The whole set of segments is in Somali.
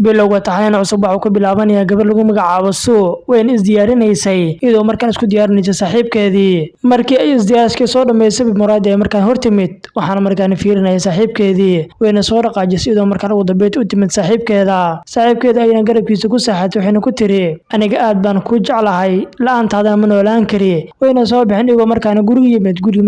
bilowga taxanayn cusub waxuu ku bilaabanaya gabar lagu magacaabo Sue wayna isdiyaarinaysay iyadoo markaan isku diyaarinaysa saaxiibkeedii markii ay isdiyaarskii soo dhameysay muraad ay markaan hortimid waxaan markaan fiirinayay saaxiibkeedii wayna soo dhaqaajisay iyadoo markaan ugu dambeyd u timid saaxiibkeeda ayna garabkiisa ku saxatay waxayna ku tiri aniga aad baan ku jeclahay la'aantaada ma noolaan kari wayna soo bixin iyagoo markaan guriga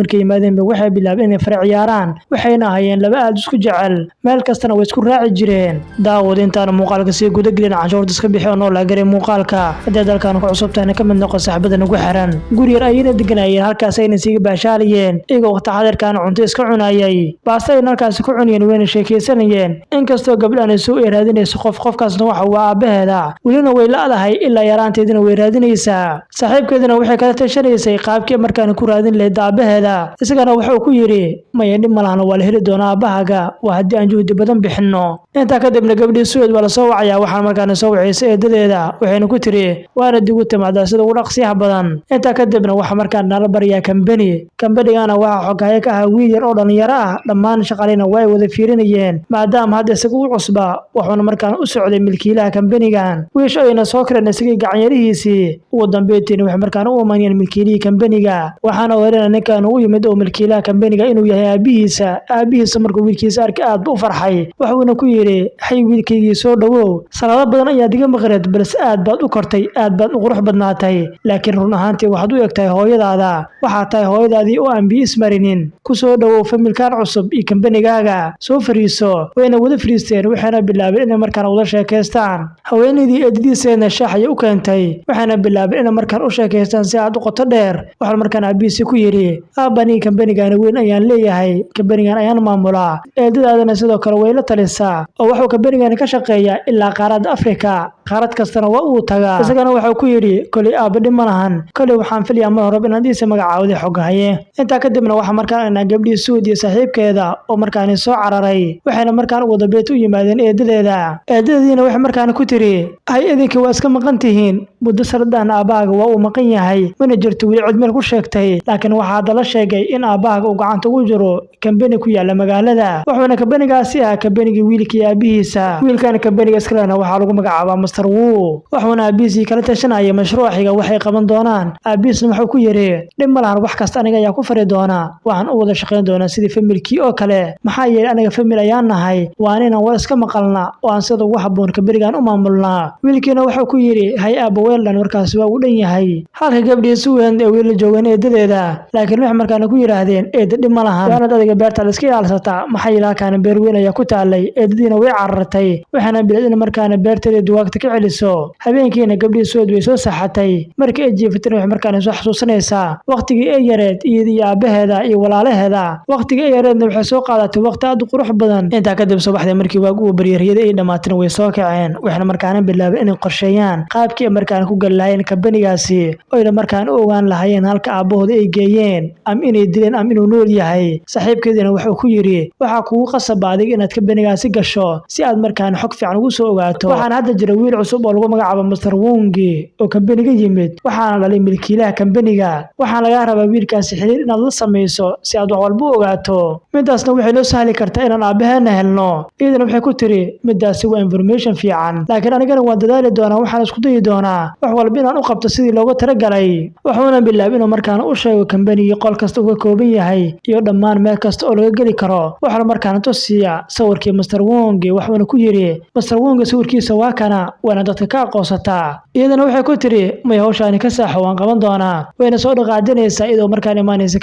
markay yimaadeen waxay bilaabeen inay farac ciyaaraan waxayna hayeen laba aad isku jecel meel kastana way isku raaci jireen daawad intaan muuqaalka si guud gelin canshuurta iska bixiyeen oo la garay muuqaalka hadda dalkan ku cusubtaana ka mid noqon saaxiibada ugu xiran guri yar ayna deganayeen halkaas ayna siiga baashaaliyeen iyagoo waqti xadirkan cunto iska cunayay baasta ay halkaas ku cunayeen wayna sheekeysanayeen inkastoo gabadhan ay soo raadinayso qofkaasna waxa uu aabaheeda welina way laadahay ilaa yaraanteedina way raadinaysaa saaxiibkeedina waxay kala tashanaysay qaabkii markaan ku raadin lahayd aabaheeda isagana wuxuu ku yiri ma dhib malahan waa la heli doonaa aabahaga waa haddii aan juhdi badan bixino inta kadibna gabadhii Sue waa la soo wacaya waxaan markaan soo wacaysay eedadeeda waxayna ku tiri waana digu timaada sida ugu dhaqsiyaha badan inta kadibna waxa markaan nala bariyaa kambanigana waxa xogaya ka ah wiil yar oo dhalinyaro ah dhammaan shaqaaleyna way wada fiirinayeen maadaama hadda isagu u cusba wuxuuna markaan u socday milkiilaha kambanigan wiish ayna soo kareen isagii gacanyarihiisii ugu dambeeyayna wax markaan u imaanayeen milkiilihii kambaniga waxaana weerarna ninkan uu yimid oo milkiilaha kambaniga inuu yahay aabihiisa markuu wiilkiisa arkay aad u farxay wuxuuna ku yiri hay wiilkaygii soo dhawow sanado badan ayaa diga maqreed balse aad baad u kortay aad baad u qurux badnaatay laakiin run ahaantii waxaad u egtahay hooyadaada waxaa tahay hooyadaadii oo aan biyo ismarinin ku soo dhawow familkan cusub iyo kambanigaaga soo fariiso wayna wada fariisteen waxayna bilaabeen inay markaan wada sheekaystaan haweenaydii eedadiiseedna shaaxaya u keentay waxayna bilaabeen inay markaan u sheekaystaan si aad u qoto dheer waxaan markaan aabihiisi ku yidhi aabanii kambanigana weyn ayaan leeyahay kambanigan ayaan maamulaa eedadaadana sidoo kale way la talisaa oo wuxuu kambanigani ka shaqeeyaa ilaa qaaradda Afrika qaarad kastana waa uu tagaa isagana wuxuu ku yiri kulli aabadi malahan kulli waxaan filayaa mar hore inaad ii magacaawday xogahaye inta kadibna waxa markaan gabdhii Sue iyo saaxiibkeeda oo markaan soo cararay waxayna markaan ugu dambeeyay u yimaadeen eedadiina waxay markaan ku tiri ay idinka waa iska maqan tihiin muddo sardaan aabaaga waa uu maqan yahay mana jirto wili cid meel ku sheegtay laakiin waxa dala sheegay in aabaaga uu gacanta ugu jiro kambani ku yaala magaalada wuxuuna kambanigaasi ah kambanigii wiilkii aabihiisa wiilkan kambaniga iskalena waxa lagu magacaabaa Mr. Wu wuxuuna aabihiisa kala tashanayay mashruuciga waxay qaban doonaan aabihiisna wuxuu ku yiri dhib malahan wax kasta aniga ayaa ku fari doona waxaan u wada shaqeyn doonaa sidii familkii oo kale maxaa yeelay aniga famil ayaan nahay waanina waa iska maqalna oo aan sida ugu habboon kambanigan u maamulnaa wiilkiina wuxuu ku yiri hay aaba weelan markaas waa u dhan yahay halka gabdhii Sue ee wiil joogan eedadeeda laakiin wax markaan ku yiraahdeen eed dhib malahan waana adiga beerta la iska ilaalsata maxaa yeelay kaan beer weyn ayaa ku taalay eedadiina way carartay waxaana bilaadina markaan beerteeda duwaagta ka celiso habeenkiina gabdhii Sue way soo saxatay markii ay jiifatay wax markaan soo xasuusanaysaa waqtigii ay yareed iyo aabaheeda iyo walaalaheeda waqtigii ay yareedna waxay soo qaadatay waqti aad u qurux badan inta kadib subaxdii markii waagu bariyada ay dhamaatay way soo kaceen waxna markaan bilaabay inay qorsheeyaan qaabkii markaan ku galayeen kambanigaasi oo markaan u ogaan lahaayeen halka aabahooda ay geeyeen am inay dileen am inuu nool yahay saaxiibkeedina wuxuu ku yiri waxa kugu qasabaaday inaad kambanigaasi gasho si aad markaan xog fiican ugu soo ogaato waxaan hadda jira wiil cusub oo lagu magacaabo Mr. Wongi oo kambaniga yimid waxaana dhalay milkiilaha kambaniga waxaan laga rabaa wiilkaasi xiriir inaad la sameeyso si aad wax walba u ogaato midaasna waxay loo sahli kartaa inaan aabaheena helno iyadana waxay ku tiri midaasi waa information fiican laakiin anigana waan dadaali doonaa waxaan isku dayi doonaa wax walba inaan u qabto sidii looga talagalay wuxuuna bilaabay inuu markaan u sheego kambanigii qol kasta uu ka kooban yahay iyo dhammaan meel kasta oo laga geli karo waxaana markaan tusiya sawirkii Mr. Wongi wuxuuna ku yiri Mr. Wongi sawirkiisa waa kana waana dadka ka aqoonsataa iyadana waxay ku tiri may hawshaani ka saaxo waan qaban doonaa wayna soo dhaqaajinaysaa iyadoo markaan imaanaysa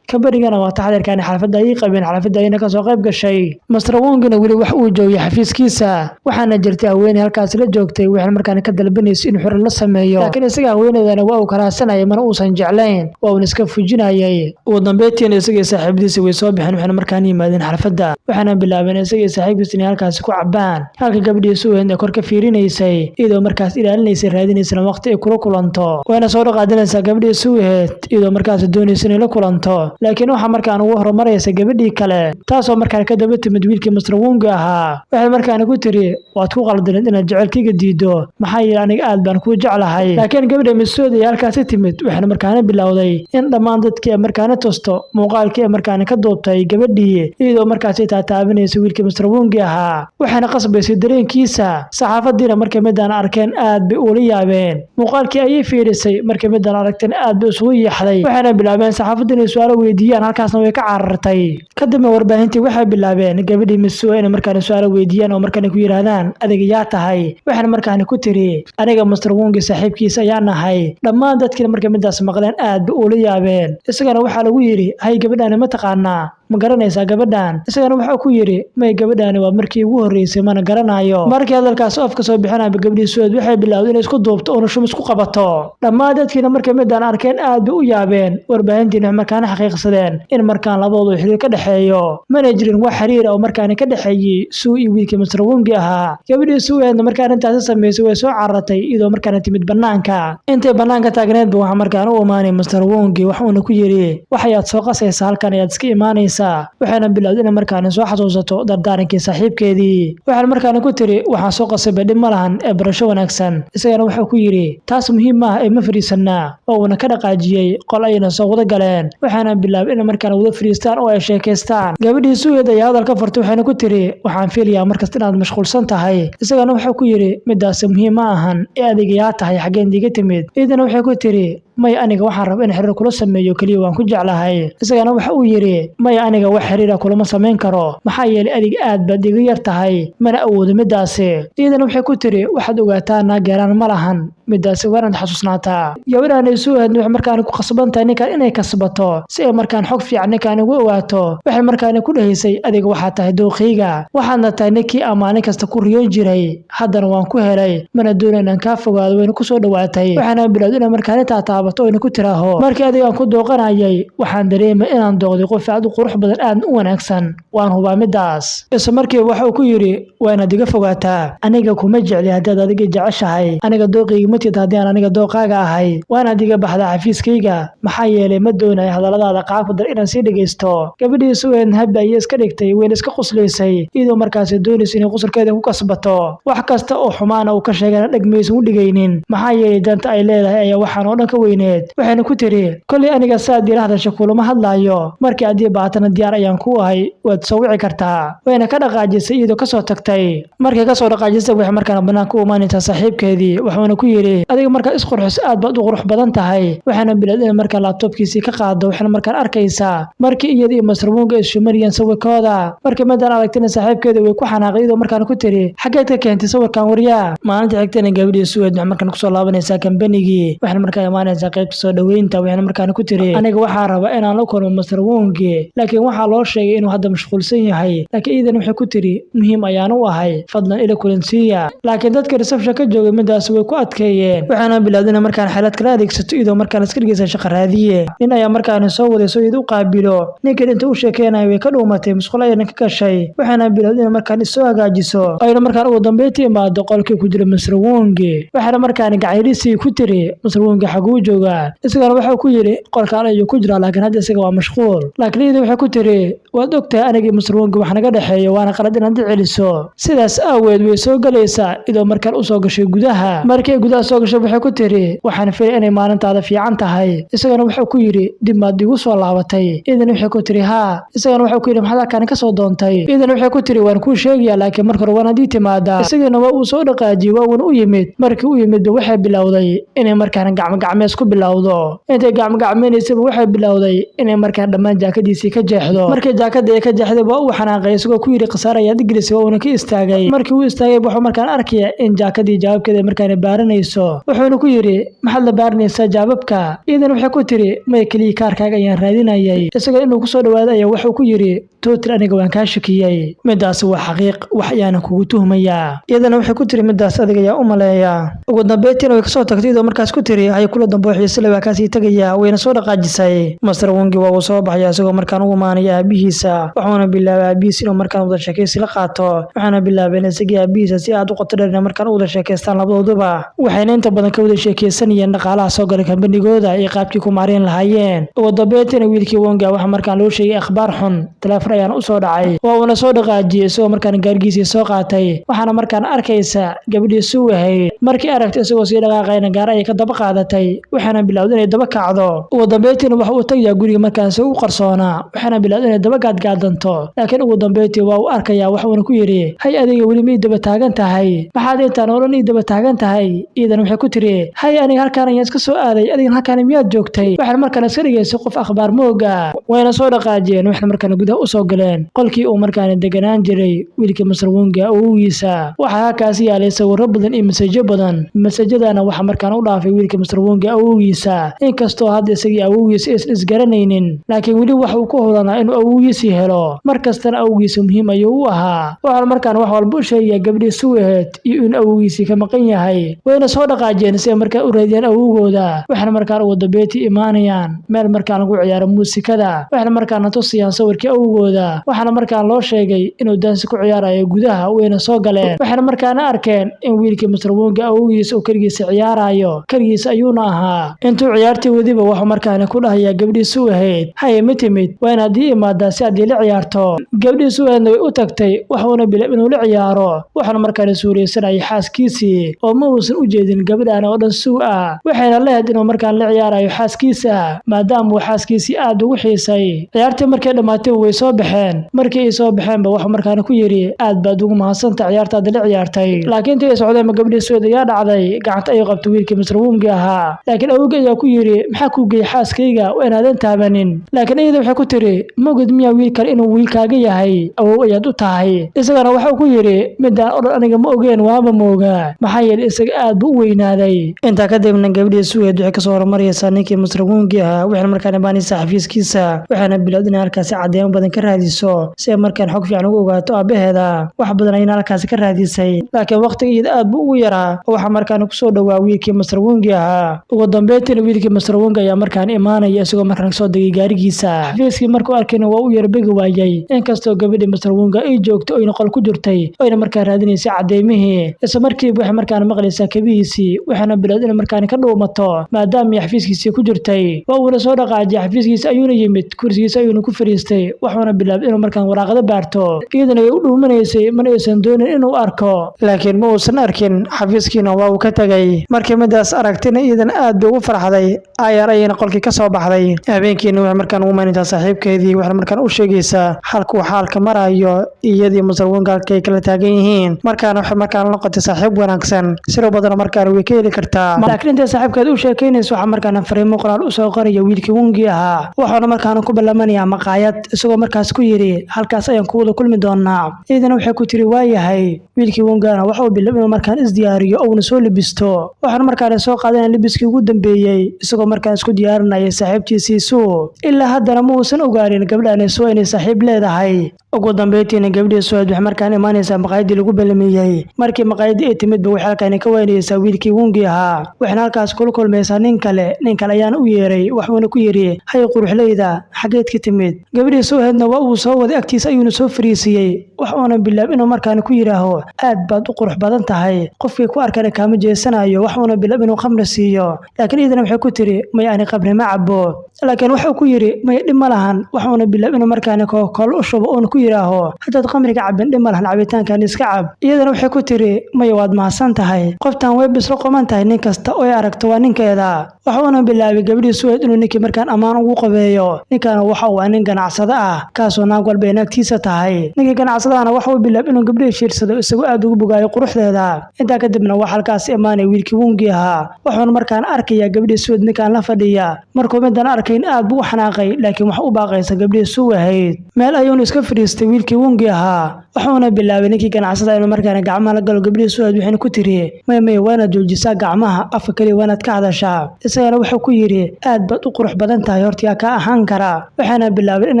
kambanigana waa taxadirkan xalfadda ay qabeen xalfadda ayna ka soo qayb gashay Mr. Wongina wali wax uu joogay xafiiskiisa waxaana jirtay haweeney halkaas la joogtay waxaan markaan ka dalbanayay in xur la sameeyo laakiin isaga haweeneydana waa uu karaasanayay mana uusan jeclayn waa uu iska fujinayay ugu dambeeytiina isaga saaxiibadiisa way soo bixeen waxaan markaan yimaadeen xalfadda waxaana bilaabeen isaga saaxiibkiisa inay halkaas ku cabaan halka gabadhii Sue ee kor ka fiirinaysay iyadoo markaas ilaalin ilaalinaysa raadinaysa waqti ay kula kulanto wayna soo dhaqaadinaysaa gabadhii suuheed iyadoo markaas doonaysa inay la kulanto laakiin waxa markaan ugu horumaraysa gabadhii kale taasoo markaan ka daba timid wiilkii Mr. Wong ahaa waxay markaan ku tiri waad ku qaldanid inaad jecelkayga diido maxaa yeelay aniga aad baan ku jeclahay laakiin gabadha Masuud ay halkaas timid waxay markaan bilowday in dhammaan dadkii markaan tosto muuqaalkii markaan ka doobtay gabadhii iyadoo markaas ay taataabinaysa wiilkii Mr. Wong ahaa waxayna qasbaysay dareenkiisa saxaafadiina markay midaan arkeen aad bay ula yaabeen muuqaalkii ay fiirisay markay midaan aragteen aad bay isugu yeexday waxayna bilaabeen saxaafadiina su'aalo weydiiyaan halkaasna way ka carartay kadib warbaahintii waxay bilaabeen gabadhii Masuud inay markaan su'aalo weydiiyaan oo markaan ku yiraahdaan adiga yaa tahay waxayna markaan ku tiri aniga Mr. Wong saaxiibkiisa ayaan nahay dhammaan dadkii markay midaas maqleen aad bay ula yaabeen isagana waxa lagu yiri hay gabadhan ma taqaanaa ma garanaysaa gabadhan isagana waxa ku yiri may gabadhan waa markii ugu horeysay mana garanayo markii hadalkaas afka soo bixinay gabadhii Suud waxay bilaawday inay isku duubto oo shum isku qabato dhammaan dadkii markay midaan arkeen aad bay u yaabeen warbaahintiina markaan xaqiiqsadeen in markaan labadoodu xiriir ka dhaxeeyo mana jirin wax xiriir oo markaan ka dhaxeeyay Suu iyo wiilkii Mr. Wong ahaa gabadhii Suud markaan intaas sameysay way soo carartay iyadoo markaan timid banaanka intay banaanka taagneed waxa markaan u imaanay Mr. Wong waxuna ku yiri waxaad soo qasaysaa halkan ayaad iska imaanaysaa waxaana bilowday in markaan soo xasuusato dardaarankii saaxiibkeedii waxaan markaan ku tiri waxaan soo qasay badin malahan ee barasho wanaagsan isagana wuxuu ku yiri taas muhiim ah ee ma fariisana oo wana ka dhaqaajiyay qol ayna soo wada galeen waxaana bilaabay in markaan wada fariistaan oo ay sheekaystaan gabadhii Suud ayaa hadalka fartay waxaana ku tiri waxaan filayaa markasta inaad mashquulsan tahay isagana wuxuu ku yiri midaas muhiim ma ahan ee adiga yaa tahay xageen diga timid idina wuxuu ku tiri may aniga waxaan rabaa in xiriir kula sameeyo kaliya waan ku jeclahay isagana waxa uu yiri may aniga wax xiriir kula sameyn karo maxaa yeelay adiga aad baad iga yar tahay mana awoodo midaas idina waxay ku tiri waxaad ogaataa naageeraan ma lahan midaas waan xasuusnaataa gabadhan Suud wax markaan ku qasbantahay ninka inay kasbato si ay markaan xog fiican ninkaan ugu ogaato waxay markaan ku dhahaysay adiga waxa tahay dooqiga waxaadna tahay ninkii ammaan kasta ku riyoon jiray haddana waan ku helay mana doonayna ka fogaado wayna ku soo dhawaatay waxaana bilowday in markaan taabato oo ku tiraaho markii adiga aan ku dooqanayay waxaan dareemay inaan dooqday qof aad u qurux badan aad u wanaagsan waan hubaa midaas isla markii waxa uu ku yiri waana diga fogaataa aniga kuma jecli hadaad adiga jeceshahay aniga dooqiga ma tid hadii aan aniga dooqaaga ahay waana diga baxda xafiiskayga maxaa yeelay ma doonayo hadaladaada qaabka dar inaan sii dhageysto gabadhii Suud habay iska dhigtay ween iska quslaysay iyadoo markaas doonaysa inay qusulkeeda ku kasbato wax kasta oo xumaana uu ka sheegana dhagmaysan u dhigaynin maxaa yeelay danta ay leedahay ayaa waxaan oo dhan ka weyneed waxayna ku tiri kulli aniga saad diirahda shaquluma hadlaayo markii aad baatana diyaar ayaan ku ahay waad soo wici kartaa wayna ka dhaqaajisay iyadoo ka soo tagtay markii ka soo dhaqaajisay wax markaan banaanka u imaanaysa saaxiibkeedii waxaana ku yiri adiga markaa isqurxis aad baad u qurux badan tahay waxaana bilowday in markaa laptopkiisii ka qaado waxaana markaan arkaysaa markii iyada iyo Mr. Wong ay shumariyeen sawirkooda markii madaan aragtay saaxiibkeeda way ku xanaaqaydo markaan ku tiri xageed ka keentay sawirkan wariya maalinta xigtana gabadhii Suud markaan ku soo laabanaysa kambanigi waxaana markaa imaanaysa qaybta soo dhaweynta waxaana markaan ku tiri aniga waxa rabaa inaan la kulmo Mr. Wong laakiin waxa loo sheegay inuu hadda mashquulsan yahay laakiin iidan waxay ku tiri muhiim ayaan u ahay fadlan ila kulansiya laakiin dadka reception ka joogay midaas way ku adkeeyeen waxaana bilowday markaan xaalad kala adeegsato iyadoo markaan iska dhigaysa shaqo raadiye nin ayaa markaan soo waday soo iyadu qaabilo ninkan inta uu sheekeenay way ka dhuumatay musqul ayna ka gashay waxaana bilowday markaan soo hagaajiso ayna markaan ugu dambeeyay imaado qolkii ku jira Mr. Wong waxaana markaan gacayriisi ku tiri Mr. Wong xaguu joogaa isagana waxa ku yiri qolkaan ayuu ku jira laakiin hadda isaga waa mashquul laakiin iyadu waxa ku tiri waad ogtahay aniga Mr. Wong wax naga dhaxeeyo waana qalad inaad celiso sidaas aaweed way soo galaysaa idoo markaan u soo gashay gudaha markii gudaha soo gashay waxa ku tiri waxaan fiiray inay maalintaada fiican tahay isagana waxa ku yiri dib maad igu soo laabatay idan waxa ku tiri ha isagana waxa ku yiri maxaa kan ka soo doontay idan waxa ku tiri waan ku sheegaya laakiin marka hore waan hadii timaada isagana waa uu soo dhaqaajiyay waa uu u yimid markii uu yimid waxa bilowday inay markaan gacmo isku bilowdo intay gacmo-gacmeynaysa waxay bilowday inay markaan dhammaan jaakadiisii ka jeexdo markii jaakada ay ka jeexday waa uu xanaaqay isagoo ku yiri qasaar ayaa digrisay waa uu ka istaagay markii uu istaagay wuxuu markaan arkay in jaakadii jawaabkeeda markaan baaranayso wuxuuna ku yiri maxaad la baaranaysaa jawaabka idan waxa ku tiri may kaliya kaarkaaga ayaan raadinayay isagoo inuu ku soo dhawaaday ayaa wuxuu ku yiri tootir aniga waan ka shakiyay midaas waa xaqiiq wax ayaan kugu tuhmaya idan waxa ku tiri midaas adiga ayaa u maleeya ugu dambeeyay way ka soo tagtay oo markaas ku tiri hay kula dambe wixii sila ka sii tagaya wayna soo dhaqaajisay Mr. Wong waa uu soo baxay isagoo markaan ugu maanaya aabihiisa waxaana bilaabay aabihiisa inuu markaan wada sheekaysi la qaato waxaana bilaabay in isaga aabihiisa si aad u qoto dheer markaan u wada sheekaystaan labadooduba waxay waxayna inta badan ka wada sheekeysanayeen dhaqaalaha soo galay kambanigooda iyo qaabkii ku maareen lahaayeen. ugu dambeyntiina wiilkii Wonga waxa markaan loo sheegay akhbaar xun telefoon ayaan u soo dhacay waa uuna soo dhaqaajiyay isagoo markaan gaargiisii soo qaatay waxaana markaan arkaysa gabadhii suu ahayd markii aragtay isagoo sii dhaqaaqayna gaar ay ka daba qaadatay waxaana bilowday inay daba kacdo. ugu dambeyntiina waxa uu tagayaa guriga markaan soo u qarsoona waxaana bilowday inay daba gaadgaadanto laakiin ugu dambeyntii waa uu arkayaa wax uuna ku yiri hay adiga weli ma daba taagan tahay maxaad intaan oran ii daba taagan tahay iidan waxay ku tiri hay aniga halkaan ayaan iska soo aaday adiga halkaan miyaad joogtay waxaan markaan iska dhigaysay qof akhbaar mooga wayna soo dhaqaajeen waxaan markaan gudaha u soo galeen qolkii uu markaan deganaan jiray wiilkii Mr. Wonga oogiisa waxa halkaas yaalay sawirro badan iyo masajyo badan masajyadana waxa markaan u dhaafay wiilkii Mr. Wonga oogiisa inkastoo hadda isagii awoogiisa isgaranaynin laakiin weli waxa uu ku howlanaa inuu awoogiisa helo markastana awoogiisa muhiim ayuu u ahaa waxaan markaan wax walba u sheegay gabadhii suuheed iyo in awoogiisa ka maqan yahay wayna soo dhaqaajeen si markaan u raadiyaan awoogooda waxaan markaan ugu dambeeyay imaanayaan meel markaan lagu ciyaaro muusikada waxaan markaan tusiyaan sawirkii awoogooda waxaan markaan loo sheegay inuu dansi ku ciyaarayo gudaha wayna soo galeen waxaan markaan arkeen in wiilkii Mr. Wonga awoogiisa uu kaligiisa ciyaarayo kaligiisa ayuuna ahaa intuu ciyaartii wadiba waxa markaan ku dhahayaa gabadhii suuheed hay ma timid wayna hadii imaada si aad la ciyaarto gabadhii suuheedna way u tagtay waxuuna bilaa inuu la ciyaaro waxaan markaan suureysanay xaaskiisii oo ma uusan u jeedin gabadhan oo dhan suu ah waxayna leeyahay inuu markaan la ciyaarayo xaaskiisa maadaama uu xaaskiisii aad ugu xiisay ciyaartii markay dhamaatay way soo baxeen markii ay soo baxeenba waxa markaan ku yiri aad baad ugu mahadsantahay ciyaartaada la ciyaartay laakiin tii socday ma gabadhii suuheed ayaa dhacday gacanta ay qabtay wiilkii Mr. Wonga ahaa laakiin awooga ayaa ku yiri maxaa ku geeyay xaaskayga waa inaadan taabanin laakiin iyada waxay ku tiri mogid miyaa wiilkan inuu wiilkaaga yahay awow ayaad u tahay isagana waxa ku yiri midaan oo aniga ma ogeen waaba mooga maxaa yeelay isaga aad buu u weynaaday inta ka dibna gabadhii suuheed waxay ka soo hormaraysaa ninkii Mr. Wonga ahaa waxaan markaan imaanaysaa xafiiskiisa waxaana bilowday in halkaas cadeemo badan ka raadiso si markaan xog fiican ugu ogaato aabaheeda wax badan ayna halkaas ka raadisay laakiin waqtigeeda aad buu ugu yaraa waxa markaan ku soo dhawaa wiilkii Mr. Wonga ahaa ugu dambeyntii wiilkii Mr. Wonga ayaa markaan imaanaya isagoo markaan soo degay gaarigiisa xafiiskii markuu arkayna waa u yarbigi waayay inkastoo gabadhii Mr. Wonga ay joogto oo qol ku jirtay oo markaan raadinaysay cadeemihii isla markiiba waxa markaan maqlaysaa kabihiisii waxaana bilowday in markaan ka dhuumato maadaama xafiiskiisii ku jirtay waa uu soo dhaqaajay xafiiskiisa ayuuna yimid kursigiisa ayuuna ku fariistay waxaana bilaabay inuu markaan waraaqada baarto iyadana ay u dhuumanaysay mana aysan doonin inuu arko laakiin ma uusan arkin xafiiskiina waa uu ka tagay markii midaas aragtina iidan aad bay ugu farxday ayar ayna qolkii ka soo baxday habeenkiina waxa markaan ugu maaninta saaxiibkeedii waxa markaan u sheegaysaa halku xaalka marayo iyadii Mr. Wonga ay kala taagan yihiin markaan waxa markaan la qotay saaxiib wanaagsan siro badan markaan way ka heli kartaa laakiin inta saaxiibkeed u sheekeynayso waxa markaan fariimo qoraal u soo qorayo wiilkii Wonga ahaa waxaana markaan ku ballamanayaa maqaayad isagoo markaas ku yiri halkaas ayaan ku wada kulmi doonaa iidana waxay ku tiri waayahay wiilkii Wongana waxa uu bilaabay markaan isdiyaariyo oo uu soo libisto waxaan markaan soo qaadanay libiskii ugu dambeeyay isagoo markaan isku diyaarinayay saaxiibtiisii suu ilaa haddana ma uusan ogaanin gabadhan soo inay saaxiib leedahay ugu dambeyntiina gabadhii suuheed wax markaan imaanaysaa maqaayadii lagu ballamiyay markii maqaayadii ay timid waxay halkaan ka waynaysaa wiilkii Wonga ahaa waxaan halkaas kula kulmaysaa nin kale ayaan u yeeray waxuuna ku yiri hay quruxleyda xageed ka timid gabadhii suuheedna waa uu soo waday agtiisa ayuuna soo fariisiyay waxuuna bilaabay inuu markaan ku yiraaho aad baad u qurux badan tahay qofkii ku arkana kaama jeesanayo waxuuna bilaabay inuu khamri siiyo laakiin iidana waxay ku tiri may ani khamri ma cabo laakiin waxa ku yiri may dhib ma lahan waxuuna bilaabay inuu markaan kookol u shubo oo ku yiraaho hadaad khamriga cabin dhib ma lahan cabitaankan iska cab iyadana waxay ku tiri may waad mahadsan tahay qoftan way bislo qoman tahay nin kasta oo ay aragto waa ninkeeda waxuuna bilaabay gabadhii suuheed inuu ninkii markaan ammaan ugu qabeeyo ninkan waxa uu nin ganacsado ah kaasoo naag walba ay naagtiisa tahay ninkii ganacsadaana waxa uu bilaabay inuu gabadhii shiirsado isagoo aad ugu bogaayo quruxdeeda intaa kadibna waxa halkaas imaanay wiilkii Wonga ahaa waxuuna markaan arkayaa gabadhii suuheed ninkaan la fadhiya markuu midaan arkayn aad buu xanaaqay laakiin waxa u baaqaysa gabadhii suuheed meel ayuuna iska fariistay wiilkii Wonga ahaa waxuuna bilaabay ninkii ganacsada inuu markaan gacmaha la galo gabadhii suuheed waxayna ku tiri may waana joojisaa gacmaha afka kaliya waanaad ka hadashaa isagana wuxuu ku yiri aad baad u qurux badan tahay hortiya ka ahaan kara waxaana bilaabay in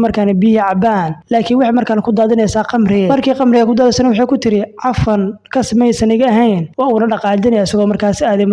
markaan biyo cabaan laakiin wax markaan ku daadinaysaa qamri markii qamriga ku daadasana waxay ku tiri cafan ka samaysan iga ahayn waa uu dhaqaajinaya isagoo markaas aaday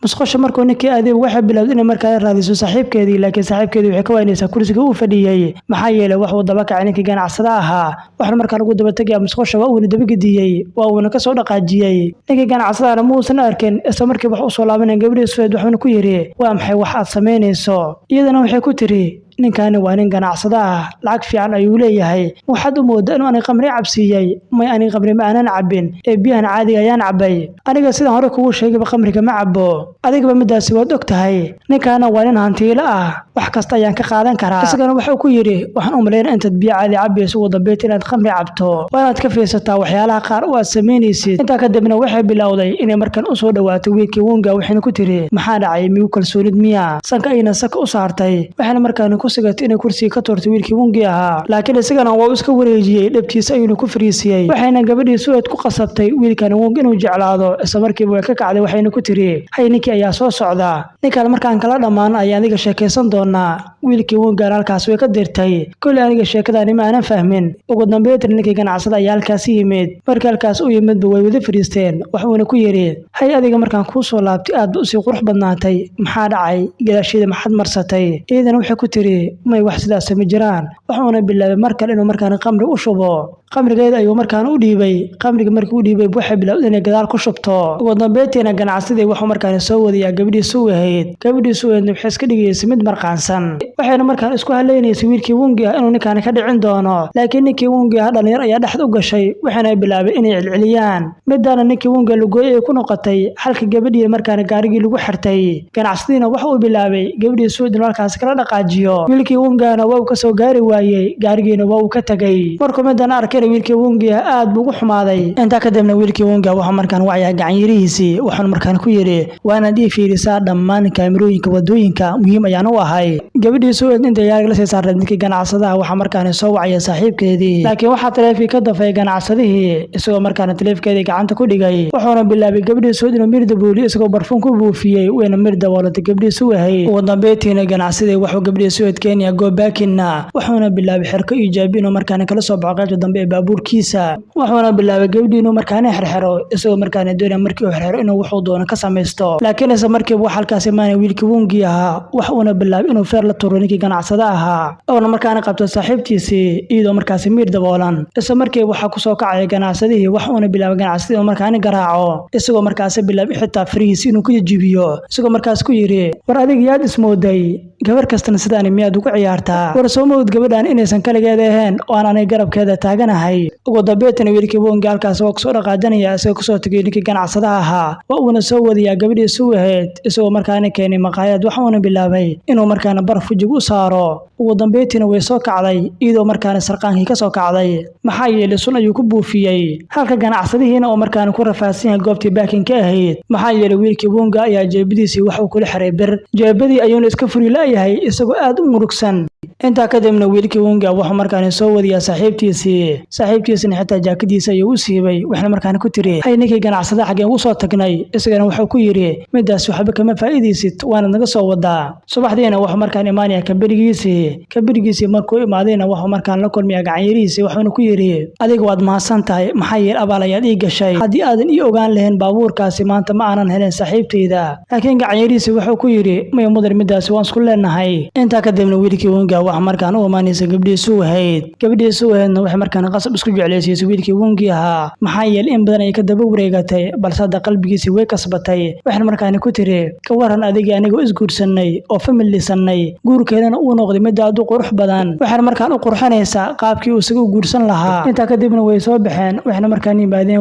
musqasha markuu ninkii aaday waxa bilaabay in markaan raadiso saaxiibkeedii laakiin saaxiibkeedii waxay ka waynaysaa kursiga uu fadhiyay maxaa yeelay wax uu daba kacay ninkii ganacsada ahaa waxaan markaan ugu daba tagay musqasha waa uu daba gidiyay waa uu ka soo dhaqaajiyay ninkii ganacsada muusan ayuuna arkin isla markiiba wax u soo laabanaya gabadhii Suweyd wuxuuna ku yiri waa maxay wax aad sameynayso iyadana waxay ku tiri ninkani waa nin ganacsada ah lacag fiican ayuu leeyahay waxaad u moodaa inuu aniga qamri cabsiiyay may aniga qamri ma aanan cabin ee biyahan caadiga ayaan cabay aniga sidaan hore kugu sheegay qamriga ma cabo adigaba midaasi waad ogtahay ninkana waa nin hantiilo ah wax kasta ayaan ka qaadan karaa isagana wuxuu ku yiri waxaan u maleeyay intaad biyo caadi cabayso wada beet inaad qamri cabto waa inaad ka fiirsataa waxyaalaha qaar oo aad sameynaysid inta ka dibna waxay bilowday inay markan u soo dhawaato wiilkii Wonga waxayna ku tiri maxaa dhacay miyu kalsoonid miya sanka ayna saka u saartay waxayna markaan ku sigatay inay kursi ka torto wiilkii Wonga ahaa laakiin isagana waa iska wareejiyay dhabtiisa ayuu ku fariisiyay waxayna gabadhii Suweyd ku qasabtay wiilkan Wonga inuu jeclaado isla markiiba way ka kacday waxayna ku tiri hay ninkii ayaa soo socda ninkan markaan kala dhamaan ayaa adiga sheekaysan doonaa wiilkii Wonga halkaas way ka dirtay kulli aniga sheekadani ma aanan fahmin ugu dambeeyay ninkii ganacsada ayaa halkaas yimid markii halkaas uu yimid way wada fariisteen wuxuuna ku yiri hay adiga markaan ku soo laabtay aad u si qurux badnaatay maxaa dhacay gadaasheeda maxad marsatay iidan waxay ku tiri may wax sidaas ma jiraan wuxuuna bilaabay markale inuu markaan qamri u shubo qamrigeeda ayuu markaan u dhiibay qamriga markii uu dhiibay waxay bilaawday inay gadaal ku shubto ugu dambeeyayna ganacsadii wuxuu markaan soo wadiyaa gabadhii Suweyd waxay iska dhigaysay mid marqaansan waxayna markaan isku haleynaysay wiilkii Wonga inuu ninkaan ka dhicin doono laakiin ninkii Wonga dhalinyar ayaa dhaxd u gashay waxayna bilaabay inay cilciliyaan midana ninkii Wonga lugooy ay ku noqotay halka gabadhii markaan gaarigii lagu xirtay ganacsadiina waxa uu bilaabay gabadhii Suweyd halkaas kala dhaqaajiyo wiilkii Wongana waa uu ka soo gaari waayay gaarigiina waa uu ka tagay markuu midana arkay wiilkii Wonga aad buu u xumaaday inta ka dibna wiilkii Wonga waxa markaan wacay gacan yarihiisii waxaan markaan ku yiri waana dii fiirisaa dhammaan kaamirooyinka wadooyinka muhiim ayaan u ahay gabadhii Suweyd inta yaar la saaray ninkii ganacsadaha waxa markaan soo wacay saaxiibkeedii laakiin waxa taleefii ka dafay ganacsadihii isagoo markaan taleefkeedii gacanta ku dhigay wuxuuna bilaabay gabadhii Suweyd inuu mir dabooliyo isagoo barfuun ku buufiyay wayna mir daboolatay gabadhii Suweyd ugu dambeeyayna ganacsadii wuxuu gabadhii Suweyd Kenya go backina wuxuuna bilaabay xirko ijaab inuu markaan kala soo baxo qaybta dambe baabuurkiisa wuxuuna bilaabay gabadhii inuu markaan xirxiro isagoo markaan doonay markii uu xirxiro inuu wuxuu doono ka sameesto laakiin isla markiiba waxa halkaas imaanay wiilkii Wonga ahaa wuxuuna bilaabay inuu feer la turo ninkii ganacsada ahaa oo markaan qabto saaxiibtiisii iyadoo markaas miir daboolan isla markiiba waxa ku soo kacay ganacsadihii wuxuuna bilaabay ganacsadii inuu markaan garaaco isagoo markaas bilaabay xitaa fariis inuu ku jibiyo isagoo markaas ku yiri war adiga yaad ismooday gabar kastana sidaan miyaad ugu ciyaartaa war soo mood gabadhan inaysan kaligeeda ahayn oo aan aniga garabkeeda taaganahay ugu dambeeyayna wiilkii Wonga halkaas oo soo dhaqaadanaya isagoo ku soo tagay ninkii ganacsadaha ahaa uuna soo wadiyaa gabadhii Suweyd isagoo markaan keenay maqaayad wuxuuna bilaabay inuu markaan baraf wajig u saaro ugu dambeeyayna way soo kacday iyadoo markaan sarqaankii ka soo kacday maxaa yeelay sun ayuu ku buufiyay halka ganacsadihiina oo markaan ku rafaadsan goobtii baakin ka ahayd maxaa yeelay wiilkii Wonga ayaa jeebadiisii wax uu kula xiray bir jeebadii ayuuna iska furi laayahay isagoo aad u murugsan inta ka dibna wiilkii Wonga wuxuu markaan soo wadiyaa saaxiibtiisina xitaa jaakadiisa ayuu u siibay waxna markaan ku tiri hay ninkii ganacsada xageen u soo tagnay isagana wuxuu ku yiri midaas waxba kama faa'iideysid waana naga soo wadaa subaxdiina wuxuu markaan imaanaya kabirigiisii markuu imaadayna wuxuu markaan la kulmaya gacan yarihiisii wuxuuna ku yiri adiga waad mahadsan tahay maxaa yeelay abaal ayaad ii gashay haddii aadan ii ogaan lahayn baabuurkaasi maanta ma aanan helin saaxiibteyda laakiin gacan yarihiisii wuxuu ku yiri may mudar midaas waan isku leenahay inta ka dibna wiilkii Wonga waxa markaan u imaanaysa gabadhii Suweydna waxay markaan qasab isku jecleysay wiilkii Wonga ahaa maxaa yeelay in badan ay ka daba wareegatay balse hadda qalbigiisa way kasbatay waxaan markaan ku tiri ka waran adiga aniga isguursanay oo familisanay guurkeedana uu noqday mid aad u qurux badan waxaan markaan u qurxanaysa qaabkii uu isagu guursan lahaa inta ka dibna way soo baxeen waxna markaan yimaadeen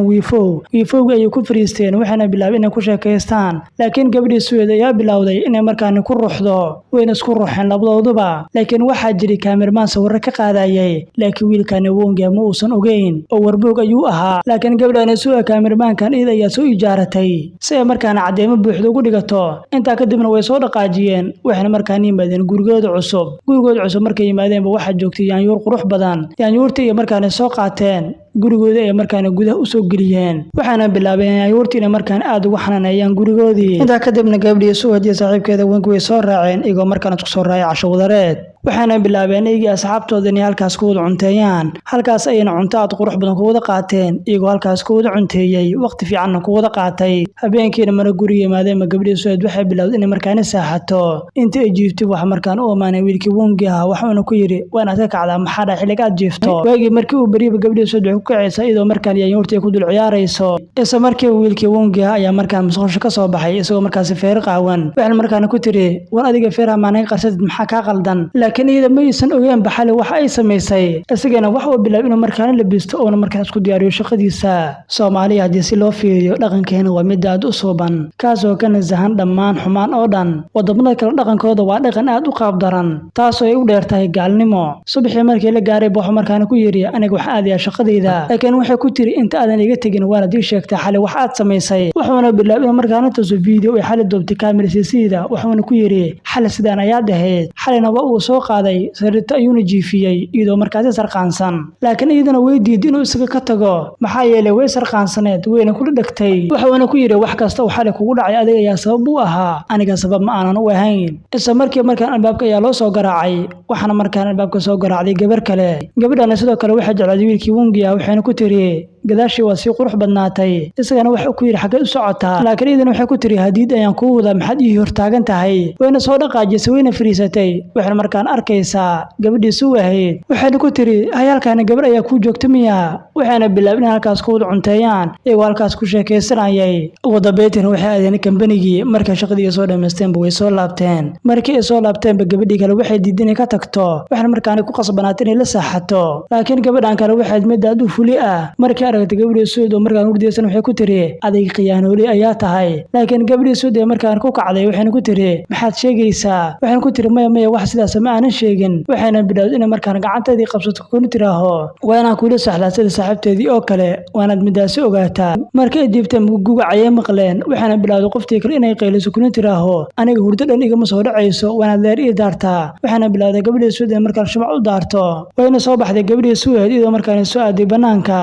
wiifowga ay ku fariisteen waxana bilaabay inay ku sheekaystaan laakiin gabadhii Suweyd ayaa bilowday inay markaan ku ruuxdo wayna isku ruuxeen labadooduba laakiin waxa jiray kaamirmaan sawir ka qaadayay laakiin wiilkan Wonga ma uusan ogeyn oo warboog ayuu ahaa laakiin gabadhan Suweyd kaamirmaankan iyada ayaa soo ijaaratay si ay markaan cadeemo buuxdo ugu dhigato inta ka dibna way soo dhaqaajiyeen waxna markaan yimaadeen gurigooda cusub markay yimaadeen waxa joogtay yaanyuur qurux badan yaanyuurtii iyo markaan soo qaateen gurigooda ay markaan gudaha u soo galiyeen waxaana bilaabeen yaanyuurtii markaan aad ugu xanaanayaan gurigoodii inta ka dibna gabadhii Suweyd iyo saaxiibkeeda Wonga way soo raaceen iyagoo markaan isku soo raacay casho wadareed waxaana bilaabeen iyagii asxaabtooda inay halkaas ku wada cunteeyaan halkaas ayna cunto aad qurux badan ku wada qaateen iyagoo halkaas ku wada cunteeyay waqti fiican ku wada qaatay habeenkiina mar guriga yimaadeen gabadhii Suweyd waxay bilaawday inay markaan saaxato inta ay jiiftay wax markaan u imaanay wiilkii Wonga wuxuuna ku yiri waan aad ka kacdaa maxaa xilliga aad jiifto waagii markii uu bariiba gabadhii Suweyd kacaysa iyadoo markaan yaanyuurtii ku dul ciyaarayso isla markii wiilkii Wongi ayaa markaan musqusha ka soo baxay isagoo markaas feer qaawan waxaan markaan ku tiri war adiga feeraha maanay qarsadid maxaa ka qaldan laakiin iyada ma aysan ogeyn baxale waxa ay sameysay isagana wax uu bilaabay inuu markaan la bisto oo markaan isku diyaariyo shaqadiisa Soomaaliya hadii si loo fiiriyo dhaqankeena waa mid aad u sooban kaasoo ka nasahan dhammaan xumaan oo dhan wadamada kale dhaqankooda waa dhaqan aad u qaab daran taasoo ay u dheertahay gaalnimo subaxii markii la gaaray buu markaan ku yiri aniga wax aad shaqadayda laakiin waxay ku tiri inta aadan iga tagin waan adii sheegtay xalay wax aad sameysay wuxuuna bilaabay inuu markaan taasoo video ay xalay doobtay kaamirasiida wuxuuna ku yiri xalay sidaan ayaa dhahayd xalayna waa uu soo qaaday sariirta ayuuna jiifiyay iyadoo markaas sarqaansan laakiin iyadana way diiday inuu isaga ka tago maxaa yeelay way sarqaansaneed wayna kula dhagtay wuxuuna ku yiri wax kasta oo xalay kugu dhacay adiga ayaa sabab u ahaa aniga sabab ma aanan u ahayn isla markii markaan albaabka ayaa loo soo garaacay waxaana markaan albaabka soo garaacday gabar kale gabadhana sidoo kale waxay jeclayd wiilkii Wongi waxayna ku tiri gadaashii waa si qurux badnaatay isagana waxa ku yiri xagee u socotaa laakiin iyadana waxay ku tiri hadiid ayaan ku wada maxad ii hortaagan tahay wayna soo dhaqaajisay wayna fariisatay waxaan markaan arkaysaa gabadhiisu wahayd waxayna ku tiri hayalkaana gabar ayaa ku joogta miya waxaana bilaabeen halkaas ku wada cunteeyaan ee halkaas ku sheekeysanayay wada beetina waxay aadeen kambanigi marka shaqadii soo dhameysteen way soo laabteen markii ay soo laabteen gabadhii kale waxay diiday inay ka tagto waxaan markaan ku qasbanaatay inay la saaxato laakiin gabadhan kale waxay mid aad u fuli ah markii aragtay gabadhii Suud oo markaan urdiisan waxay ku tiri adeeg khiyaanooli ayaa tahay laakiin gabadhii Suud ee markaan ku kacday waxayna ku tiri maxaad sheegaysaa waxaan ku tiri maya wax sidaas ma aanan sheegin waxayna bilaawday in markaan gacanteedii qabsato ku tiraaho waana kula saxlaasada saaxiibteedii oo kale waanad midaasi ogaataa markay diibteen gugacay maqleen waxayna bilaawday qoftii kale inay qayliso ku tiraaho aniga hurdo dhan igama soo dhacayso waana leer ii daartaa waxayna bilaawday gabadhii Suud ee markaan shumac u daarto wayna soo baxday gabadhii Suud iyadoo markaan soo aaday banaanka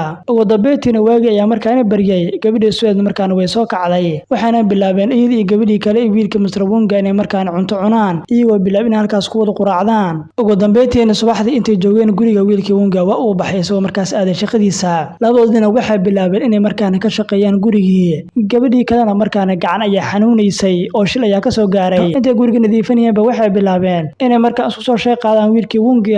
beetina waagi ayaa markaan baryay gabadhii Suud markaan way soo kacday waxaana bilaabeen iyadii gabadhii kale ee wiilka Mr. Wongi inay markaan cunto cunaan iyagoo bilaabeen halkaas ku wada quraacdaan ugu dambeyntiina subaxdii intay joogeen guriga wiilkii Wongi waa uu baxay soo markaas aaday shaqadiisa labadoodina waxay bilaabeen inay markaan ka shaqeeyaan gurigii gabadhii kalena markaan gacan ayaa xanuunaysay oo shil ayaa ka soo gaaray intay guriga nadiifinayeenba waxay bilaabeen inay markaan isku soo sheeqaadaan wiilkii Wongi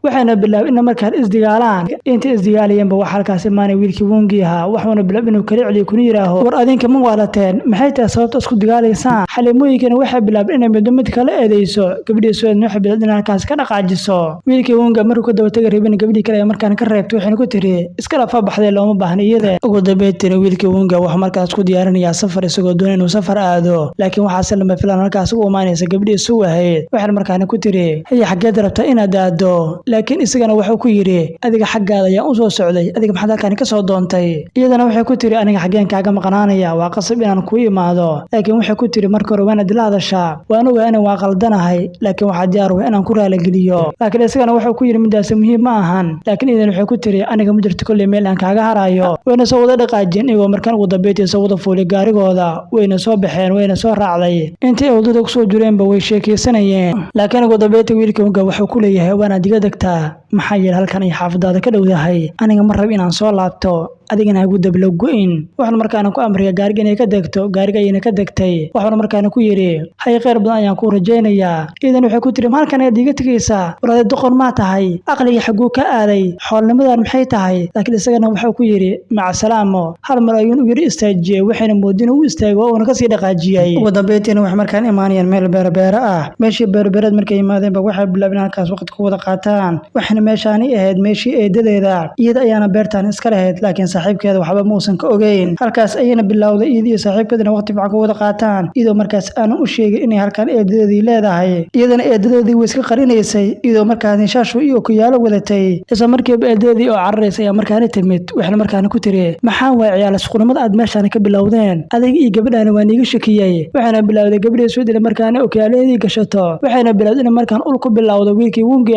waxayna bilaabeen in markaan isdigaalaan intay isdigaalayeenba waxa halkaas imaanay wiilkii Wongi waxaana bilaabay inuu kala celiyo kuna yiraaho war adinka ma waalateen maxay tahay sababta isku digaalaysaan xalimooyinkana waxay bilaabeen inay mid kala eedeyso gabadhii Suud waxay bilaabeen halkaas ka dhaqaajiso wiilkii Wongi markuu ka daba tagay reebin gabadhii kale markaan ka reebtay waxayna ku tiri iska lafa baxday looma baahna iyada ugu dambeeyay wiilkii Wongi waxa markaas ku diyaarinaya safar isagoo doonay inuu safar aado laakiin waxa lama filaan halkaas ugu imaanaysa gabadhii Suud waxay markaan ku tiri hay xageed rabtaa inaad aado laakiin isagana wuxuu ku yiri adiga xaggaada ayaa u soo socday adiga maxaad halkaan ka soo doontay iyadana waxay ku tiri aniga xageen kaaga maqnaanaya waa qasab inaan ku imaado laakiin waxay ku tiri marka hore waan adila hadashaa waan ogaa inaan waa qaldanahay laakiin waxa diyaar u inaan ku raali geliyo laakiin isagana wuxuu ku yiri midaas muhiim ma ahan laakiin iyadana waxay ku tiri aniga ma jirto kulli meel aan kaaga harayo wayna soo wada dhaqaajin iyagoo markaan ugu dambeeyay soo wada fuulay gaarigooda wayna soo baxeen wayna soo raacday intii wadada ku soo jireenba way sheekeysanayeen laakiin ugu dambeeyay wiilkii Wongi wuxuu ku leeyahay waan diga dagtaa maxaa yeelay halkan ay xaafadaada ka dhowdahay aniga ma rab inaan soo laabto adigana ugu dablo go'in waxaan markaan ku amriya gaariga inay ka degto gaariga ayna ka degtay waxaan markaan ku yiri hay qeyr badan ayaan ku rajeynayaa idan waxay ku tiri halkan ay diga tagaysaa walaal doqon ma tahay aqliga xaguu ka aaday xoolnimadan maxay tahay laakiin isagana wuxuu ku yiri maca salaamo hal mar ayuu u yiri istaajiye waxayna moodin uu istaago oo ka sii dhaqaajiyay ugu dambeeyayna wax markaan imaanayeen meel beerbeera ah meeshii beerbeerad markay yimaadeen waxay bilaabeen halkaas waqti ku wada qaataan waxna meeshaani ahayd meeshii eedadeeda iyada ayaana beertaan iska lahayd laakiin saaxiibkeeda waxba muusan ka ogeyn halkaas ayayna bilowday iyadii saaxiibkeedana waqti fiican ku wada qaataan iyadoo markaas aan u sheegay inay halkan eedadeedii leedahay iyadana eedadeedii way iska qarinaysay iyadoo markaas shaashu iyo ku yaalo wadatay isla markiiba eedadeedii oo cararaysay ayaa markaan timid waxna markaan ku tiri maxaa waay ciyaal isqunimada aad meeshaan ka bilowdeen adeeg iyo gabadhaana waa niiga shakiyay waxaana bilowday gabadhii Suud markaan okiyaaleedii gashato waxayna bilowday in markaan ul ku bilowdo wiilkii Wongi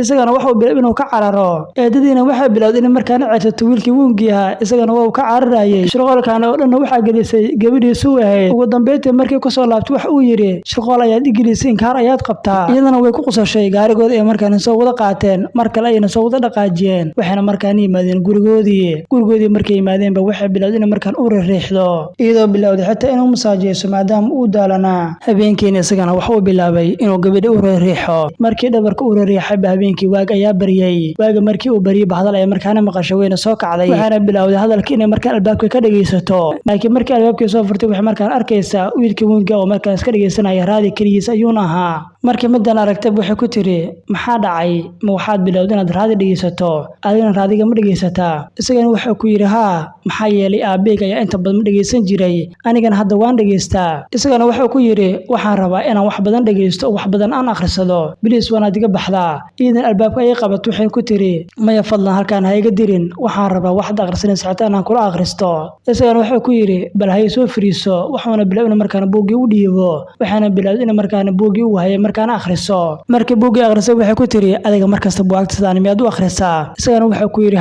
isagana wuxuu bilaabay inuu ka cararo eedadiina waxay bilowday in markaan ceesato wiilkii Wongi isagana waa ka cararayay shirqoolkan oo dhan waxa gelisay gabadhii Suud ugu dambeeyay markii ku soo laabtay wax uu yiri shirqool ayaad igilisay in kaar ayaad qabtaa iyadana way ku qosashay gaarigooda ee markaan soo wada qaateen markale ayna soo wada dhaqaajiyeen waxayna markaan yimaadeen gurigoodii markay yimaadeenba waxay bilowday in markaan u riixdo iyadoo bilowday xitaa inuu masaajeeyo maadaama uu daalana habeenkiina isagana wax uu bilaabay inuu gabadha u riixo markii dhabarka u riixay habeenkii waag ayaa baryay waaga markii uu baryay bahadal ay markaana maqasho weyna soo kacday waxaana bilowday hadalkii inay markaan albaabka ka dhageysato laakiin markii albaabkii soo furtay waxay markaan arkaysaa wiilkii Wonga oo markaan iska dhageysanaya raadi kaligiis ayuuna ahaa markii midan aragtay waxay ku tiri maxaa dhacay ma waxaad bilowday inaad raadi dhageysato adigana raadiga ma dhageysataa isagana waxa ku yiri maxaa yeelay aabbeega ayaa inta badan dhageysan jiray anigana hadda waan dhageystaa isagana waxa ku yiri waxaan rabaa inaan wax badan dhageysto oo wax badan aan akhrisado bilis waan adiga baxdaa iidan albaabka ay qabato waxay ku tiri maya fadlan halkaan ha iga dirin waxaan rabaa wax akhrisanaysa xitaa aan kula akhristo isagana waxa ku yiri bal hay soo firiiso waxaana bilaabna markaan buuggii u dhiibo waxaana bilaabay in markaan buuggii u hayo markaan akhriso markii buuggii akhriso waxay ku tiri adiga markasta buugta sidaan miyaad u akhrisaa isagana waxa ku yiri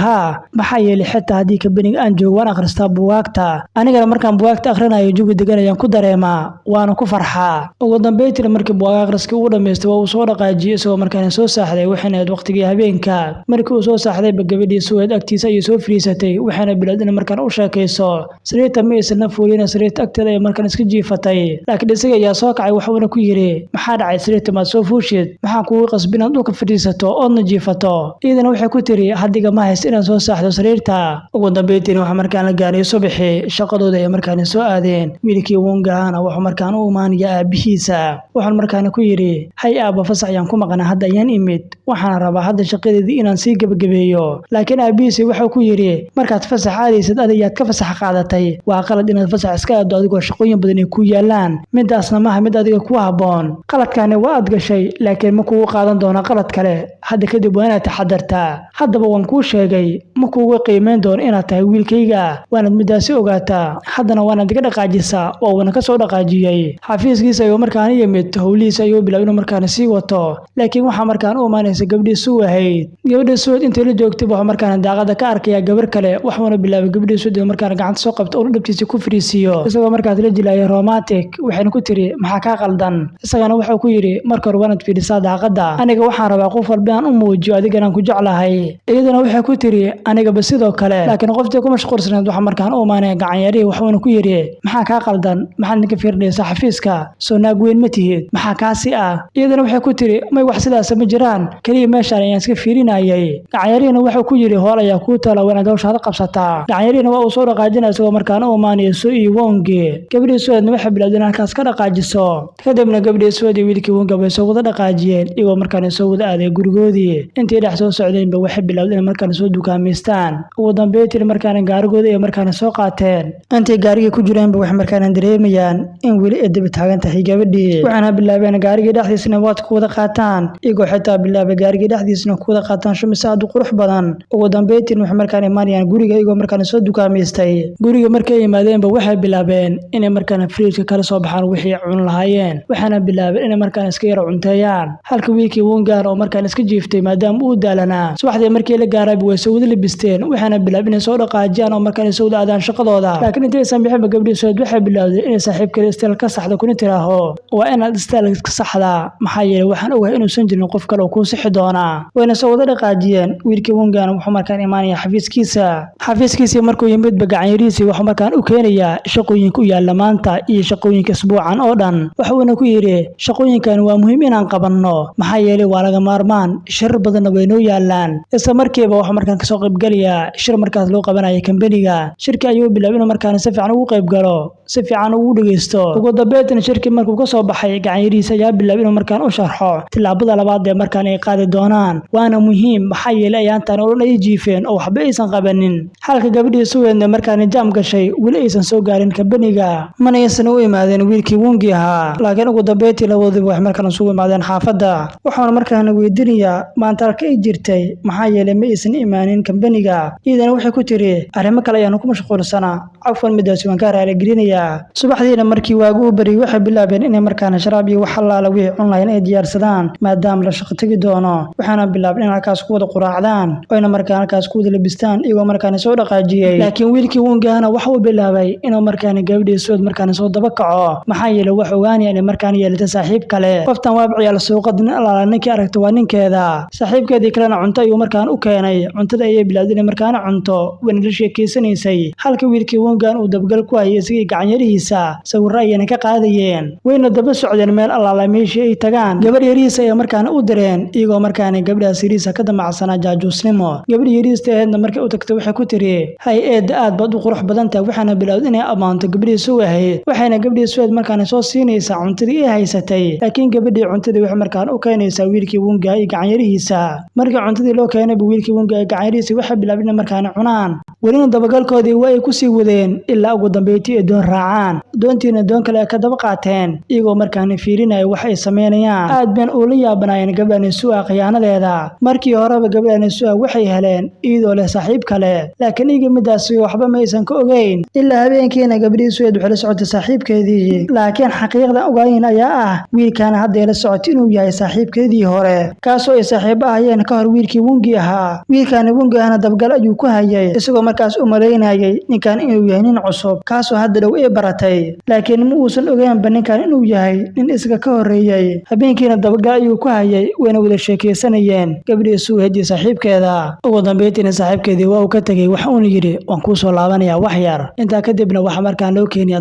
maxaa yeelay xitaa hadii ka baniga aan joogo waan akhristaa buugta anigana markaan buugta akhrinayo jugu deganayaan ku dareemaa waana ku farxaa ugu dambeeytii markii buug akhriskii uu dhameystay uu soo dhaqaajiyay isagoo markaan soo saaxday waxaana waqtigii habeenka markii uu soo saaxday gabadhii Suweed agtiisa ay soo firiisatay waxaana bilowday in markaan u sheekayso sariirta ma aysan fuulina sariirta agteeda ay markaan iska jiifatay laakiin isaga ayaa soo kacay waxaana ku yiri maxaa dhacay sariirta ma soo fuushid maxaa kugu qasbin inaad dhulka fadhiisato oo jiifato iidana waxay ku tiri hadiga ma hayst inaan soo saaxdo sariirta ugu dambeeytii waxa markaan la gaaray subaxii shaqadooda ay markaan soo aadeen wiilkii Wonga waxa markaan u imaanaya aabihiisa waxaan markaan ku yiri hay aaba fasax ayaan ku maqnaa hadda ayaan imid waxaan rabaa hadda shaqadeedii inaan sii gabagabeeyo laakiin aabihiisa waxa ku yiri markaad fasax aadaysid adigaad ka fasax qaadatay waa qalad inaad fasax iska aado adigoo shaqooyin badan ay ku yaalaan midaasna maaha mid adiga ku haboon qaladkaani waa aad gashay laakiin ma kugu qaadan doona qalad kale hadda kadib waa inaad taxadartaa haddaba waan kuu sheegay ma kugu qiimeyn doono inaad tahay wiilkayga waanaad midaasi ogaataa haddana waanaad iga dhaqaajisaa oo wana ka soo dhaqaajiyay xafiiskiisa ayuu markaan yimid howlihiisa ayuu bilaabay inuu markaan sii wato laakiin waxa markaan u imaanaysa gabadhii Suweed gabadhii Suweed intii la joogtay waxa markaan daaqada ka arkaya gabar kale waxaana bilaabay gabadhii Suweed markaan gacanta soo qabto oo dhabtiisa ku firiisiyo isagoo markaan la jilaayay romantic waxayna ku tiri maxaa ka qaldan isagana waxa ku yiri marka hore waanad fiirisaa daaqada aniga waxaan rabaa qof walba aan u muujiyo adigana ku jeclahay iyadana waxay ku tiri aniga ba sidoo kale laakiin qoftii ku mashquulsanayd waxa markaan u imaanay gacan yari waxaana ku yiri maxaa ka qaldan maxaad ninka fiirinaysaa xafiiska soo naag weyn ma tihid maxaa kaasi iyadana waxay ku tiri may wax sidaas ma jiraan kaliya meeshaan ayaan iska fiirinayay gacan yarina waxa ku yiri hool ayaa ku tala wanaad hawshaada qabsataa gacan yarina waa uu soo dhaqaajinay isagoo markaan u imaanay soo Wonga gabadhii Suweed waxay bilaabeen halkaas ka dhaqaajiso kadibna gabadhii Suweed wiilkii Wonga way soo wada dhaqaajiyeen iyagoo markaan soo wada aaday gurigoodii intii dhex soo socdeenba waxay bilaabeen markaan soo dukaameystaan ugu dambeeytii markaan gaarigooda ay markaan soo qaateen intii gaarigii ku jireenba waxay markaan dareemayaan in wili ay dib taagan tahay gabadhii waxaana bilaabeen gaarigii dhexdiisna waad ku wada qaataan iyagoo xitaa bilaabay gaarigii dhexdiisna ku wada qaataan shumis aad u qurux badan ugu dambeeytii waxay markaan imaanayaan guriga iyagoo markaan soo dukaameystay guriga markay yimaadeenba waxay bilaabeen inay markaan fridge kala soo baxaan wixii cun lahaayeen waxaana bilaabeen inay markaan iska yar cunteeyaan halka wiilkii Wonga oo markaan iska jiiftay maadaama uu daalanaa subaxdii markii la gaaray way soo wada libisteen waxaana bilaabeen inay soo dhaqaajiyaan oo markaan soo wada aadaan shaqadooda laakiin intay sanbixin gabadhii Suweed waxay bilaawday inay saaxiibkeeda istaal ka saxdo kuna tiraaho waa inaad istaal ka saxdaa maxaa yeelay waxaan ogahay inuu san jirin qof kale oo ku sixi doona wayna soo wada dhaqaajiyeen wiilkii Wonga wuxuu markaan imaanaya xafiiskiisa markuu yimid gacan yariisi wuxuu markaan u keenayaa shaqooyin ku yaala maanta iyo shaqooyinka isbuucan oo dhan wuxuuna ku yiri shaqooyinkan waa muhiim inaan qabanno maxaa yeelay waa laga maarmaan shir badan way noo yaalaan isla markiiba wuxuu markaan ka soo qayb galaya shir markaas loo qabanayo kambaniga shirka ayuu bilaabay inuu markaan si fiican ugu qayb galo si fiican ugu dhageysto ugu dambeeytii shirkii markuu ka soo baxay gacan yariisa ayaa bilaabay inuu markaan u sharxo tilaabada labaad ee markaan ay qaadi doonaan waana muhiim maxaa yeelay ayaantan oo dhan ay jiifeen oo waxba aysan qabanin halka gabadhii Suweed markaan jaam gashay wili aysan soo gaarin kambaniga mana aysan u imaadeen wiilkii Wonga laakiin ugu dambeeytii labadoodu wax markaan soo imaadeen xaafada waxaana markaan weydiinayaa maanta halka ay jirtay maxaa yeelay ma aysan imaanin kambaniga iyadana waxay ku tiri arrimo kale ayaan ku mashquulsanaa cafwan midaas waan ka raali gelinayaa subaxdiina markii waagu u bari waxay bilaabeen inay markaan sharaab iyo wax xalaal wixii online ay diyaarsadaan maadaama la shaqo tagi doono waxaana bilaabeen in halkaas ku wada quraacdaan oo in markaan halkaas ku wada labistaan iyagoo markaan soo dhaqaajiyay laakiin wiilkii Wonga waxa uu bilaabay inuu markaan gabadhii Suweed markaan soo daba kaco maxaa yeelay wax ogaanaya in markaan yeelata saaxiib kale qoftan waa ciyaal suuqad ninkii aragto waa ninkeeda saaxiibkeedii kalena cunto ayuu markaan u keenay cuntada ayay bilaabeen markaan cunto wana la sheekeysanaysay halka wiilkii Wonga uu dabgal ku hayay isagii gacanyarihiisa sawirro ayayna ka qaadayeen wayna daba socdeen meel allaala meeshii ay tagaan gabadh yariisa ayaa markaana u direen iyagoo markaana gabadhaas yariisa ka damacsanaa jaajuusnimo gabadh yariista aheedna markay u tagtay waxay ku tiri hay eedda aad baad u qurux badan tahay waxaana bilowday inay ammaanto gabadhiisu ahayd waxayna gabadhiisu ahayd markaana soo siinaysaa cuntadii ay haysatay laakiin gabadhii cuntadii waxay markaana u keenaysaa wiilkii wunga iyo gacanyarihiisa markii cuntadii loo keenayba wiilkii wunga iyo gacanyarihiisa waxay bilaabeen inay markaana cunaan welina dabagalkoodii waa ay ku sii wadeen ilaa ugu dambeyntii ay doon raacaan doontiina doon kale ay ka daba qaateen iyagoo markaana fiirinaya wax ay samaynayaan aad baan uula yaabanaayeen gabadhan su'a khiyaanadeeda markii horeba gabadhan su'a waxay heleen iyadoo leh saaxiib kale laakiin iyaga midaasi waxba ma aysan ka ogeyn ilaa habeenkiina gabadhiisu waxay la socotay saaxiibkeedii laakiin xaqiiqda ogaayeen ayaa ah wiilkaana hadda la socotay inuu yahay saaxiibkeedii hore kaasoo ay saaxiib ahayeen ka hor wiilkii wungi ahaa wiilkaana wungi ahna dabgal ayuu ku hayay isagoo markaas u malaynayay ninkan inuu yahay nin cusub kaasoo hadda dhow ay baratay laakiin ma uusan ogeynba ninkan inuu yahay nin isaga ka horeeyay habeenkiina dabgal ayuu ku hayay wayna wada sheekaysanayeen gabadhiisu hadii saaxiibkeeda ugu dambeyntiina saaxiibkeedii waa uu ka tegay waxa uuna yidhi waan kuu soo laabanayaa wax yar intaa kadibna waxaa markaan loo keenaya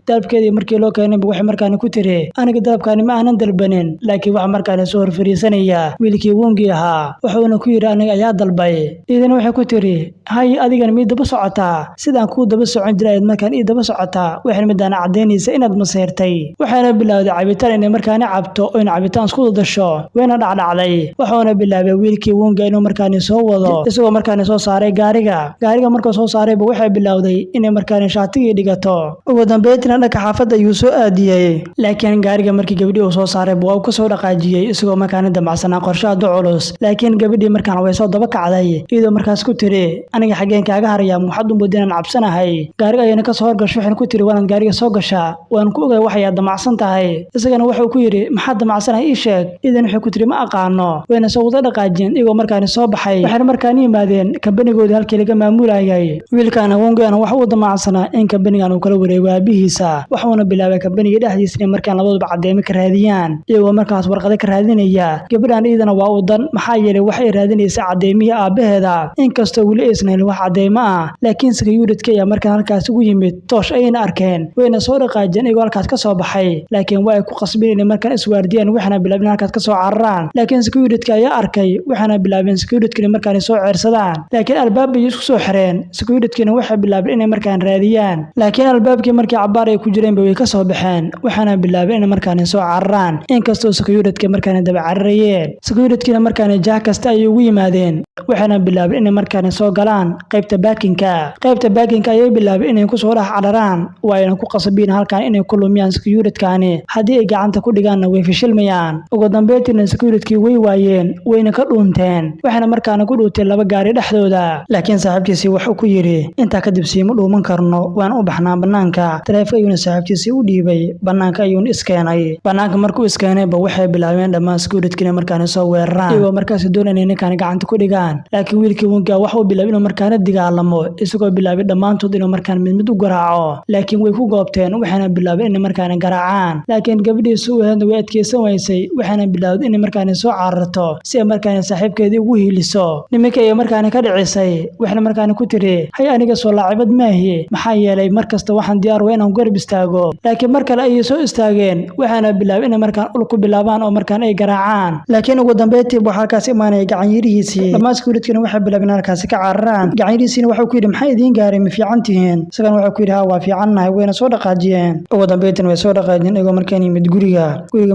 dalabkeedii markii loo keenayba waxay markaani ku tiri aniga dalabkaani ma aanan dalbanin laakiin waxa markaani soo horfariisanaya wiilkii wungi ahaa wuxuuna ku yidhi aniga ayaa dalbay idina waxay ku tiri hay adigana mii daba socotaa sidaan kuu daba socon jiray ayaad markaan ii daba socotaa waxayna midaana caddaynaysa inaad maseertay waxayna bilowday cabitaan inay markaani cabto oo in cabitaan isku dadasho wayna dhacdhacday wuxuuna bilaabay wiilkii wunga inuu markaani soo wado isagoo markaani soo saaray gaariga markuu soo saarayba waxay bilowday inay markaani shaatigii dhigato ugu dambeyntiina dhanka xaafadda ayuu soo aadiyey laakiin gaariga markii gabadhii uu soo saarayba waa uu ka soo dhaqaajiyey isagoo markaani damacsanaa qorshe aad u culus laakiin gabadhii markaan way soo daba kacday iyadoo markaas ku tiri aniga xaggeen kaaga harayaa waxaad u moodeen inaan cabsanahay gaariga ayayna ka soo horgasho waxayna ku tiri waanaad gaariga soo gashaa waan ku ogay waxayaad damacsan tahay isagana wuxuu ku yidhi maxaad damacsanahay ii sheeg idan waxay ku tiri ma aqaano wayna soo wada dhaqaajiyeen iyagoo markaani soo baxay waxayna markaani yimaadeen kabanigoodii halkii laga maamulayay wiilkaana wungaana waxa uu damacsanaa in kabanigan uu kala wareego aabihiisa waxuuna bilaabay kabaniga dhexdiisa inay markaan labaduba cadeymo ka raadiyaan iyagoo markaas warqado ka raadinaya gabadhan iyadana waa u dan maxaa yeelay waxay raadinaysaa cadeymihii aabaheeda inkastoo weli aysan helin wax cadeymo ah laakiin security ayaa markaan halkaas ugu yimid toosh ayayna arkeen wayna soo dhaqaajeen iyagoo halkaas ka soo baxay laakiin waa ay ku qasbeen inay markaan iswaardiyaan waxaana bilaabeen halkaas ka soo cararaan laakiin security ayaa arkay waxaana bilaabeen security markaan soo ceersadaan laakiin albaab ay isku soo xireen security waxay bilaabeen inay markaan raadiyaan laakiin albaabkii markii cabaar ay ku jireen way ka soo baxeen waxaana bilaabeen inay markaan soo cararaan inkastoo security markaan daba cararayeen security markaan jaah kasta ay ugu yimaadeen waxaana bilaabeen inay markaan soo galaan qaybta baakinka ayay bilaabeen inay ku soo dhex cararaan waayna ku qasbiin halkaan inay ku lumiyaan security-kaani haddii ay gacanta ku dhigaanna way fashilmayaan ugu dambeyntiina security way waayeen wayna ka dhuunteen waxaana markaan ku dhuuntay laba gaari dhexdooda laakiin saaxiibkiisii wuxuu ku yidhi intaa kadib siima dhuuman karno waan u baxnaa bannaanka taleefka ayuuna saaxiibkiisii u dhiibay bannaanka ayuuna iskeenay bannaanka markuu iskeenayba waxay bilaabeen dhammaan security markaan soo weeraraan iyagoo markaas doonayeen ninkaan gacanta ku dhigaan laakiin wiilkii wunga waxa uu bilaabay inuu markaan dagaalamo isagoo bilaabay dhammaantood inuu markaan mid u garaaco laakiin way ku goobteen waxaana bilaabay inay markaan garaacaan laakiin gabadhiisu ahaydna way adkeysan waysay waxaana bilaabay inay markaan soo cararto si ay markaan saaxiibkeedii ugu hiiliso nimanka ay markaan ka dhicisay waxna markaan ku tiri hay aniga soo laacibad maahi maxaa yeelay markasta waxaan diyaar u inaan garab istaago laakiin mar kale ay soo istaageen waxaana bilaabay inay markaan ulku bilaabaan oo markaan ay garaacaan laakiin ugu dambeyntii waxa halkaas imaanay gacanyirihiisii dhammaan security waxay bilaabeen halkaas ka cararaan gacanyirihiisina wuxuu ku yidhi maxay idiin gaaray ma fiican tihiin isagana wuxuu ku yidhi waa fiicannahay wayna soo dhaqaajiyeen ugu dambeyntiina way soo dhaqaajiyeen iyagoo markaan yimid guriga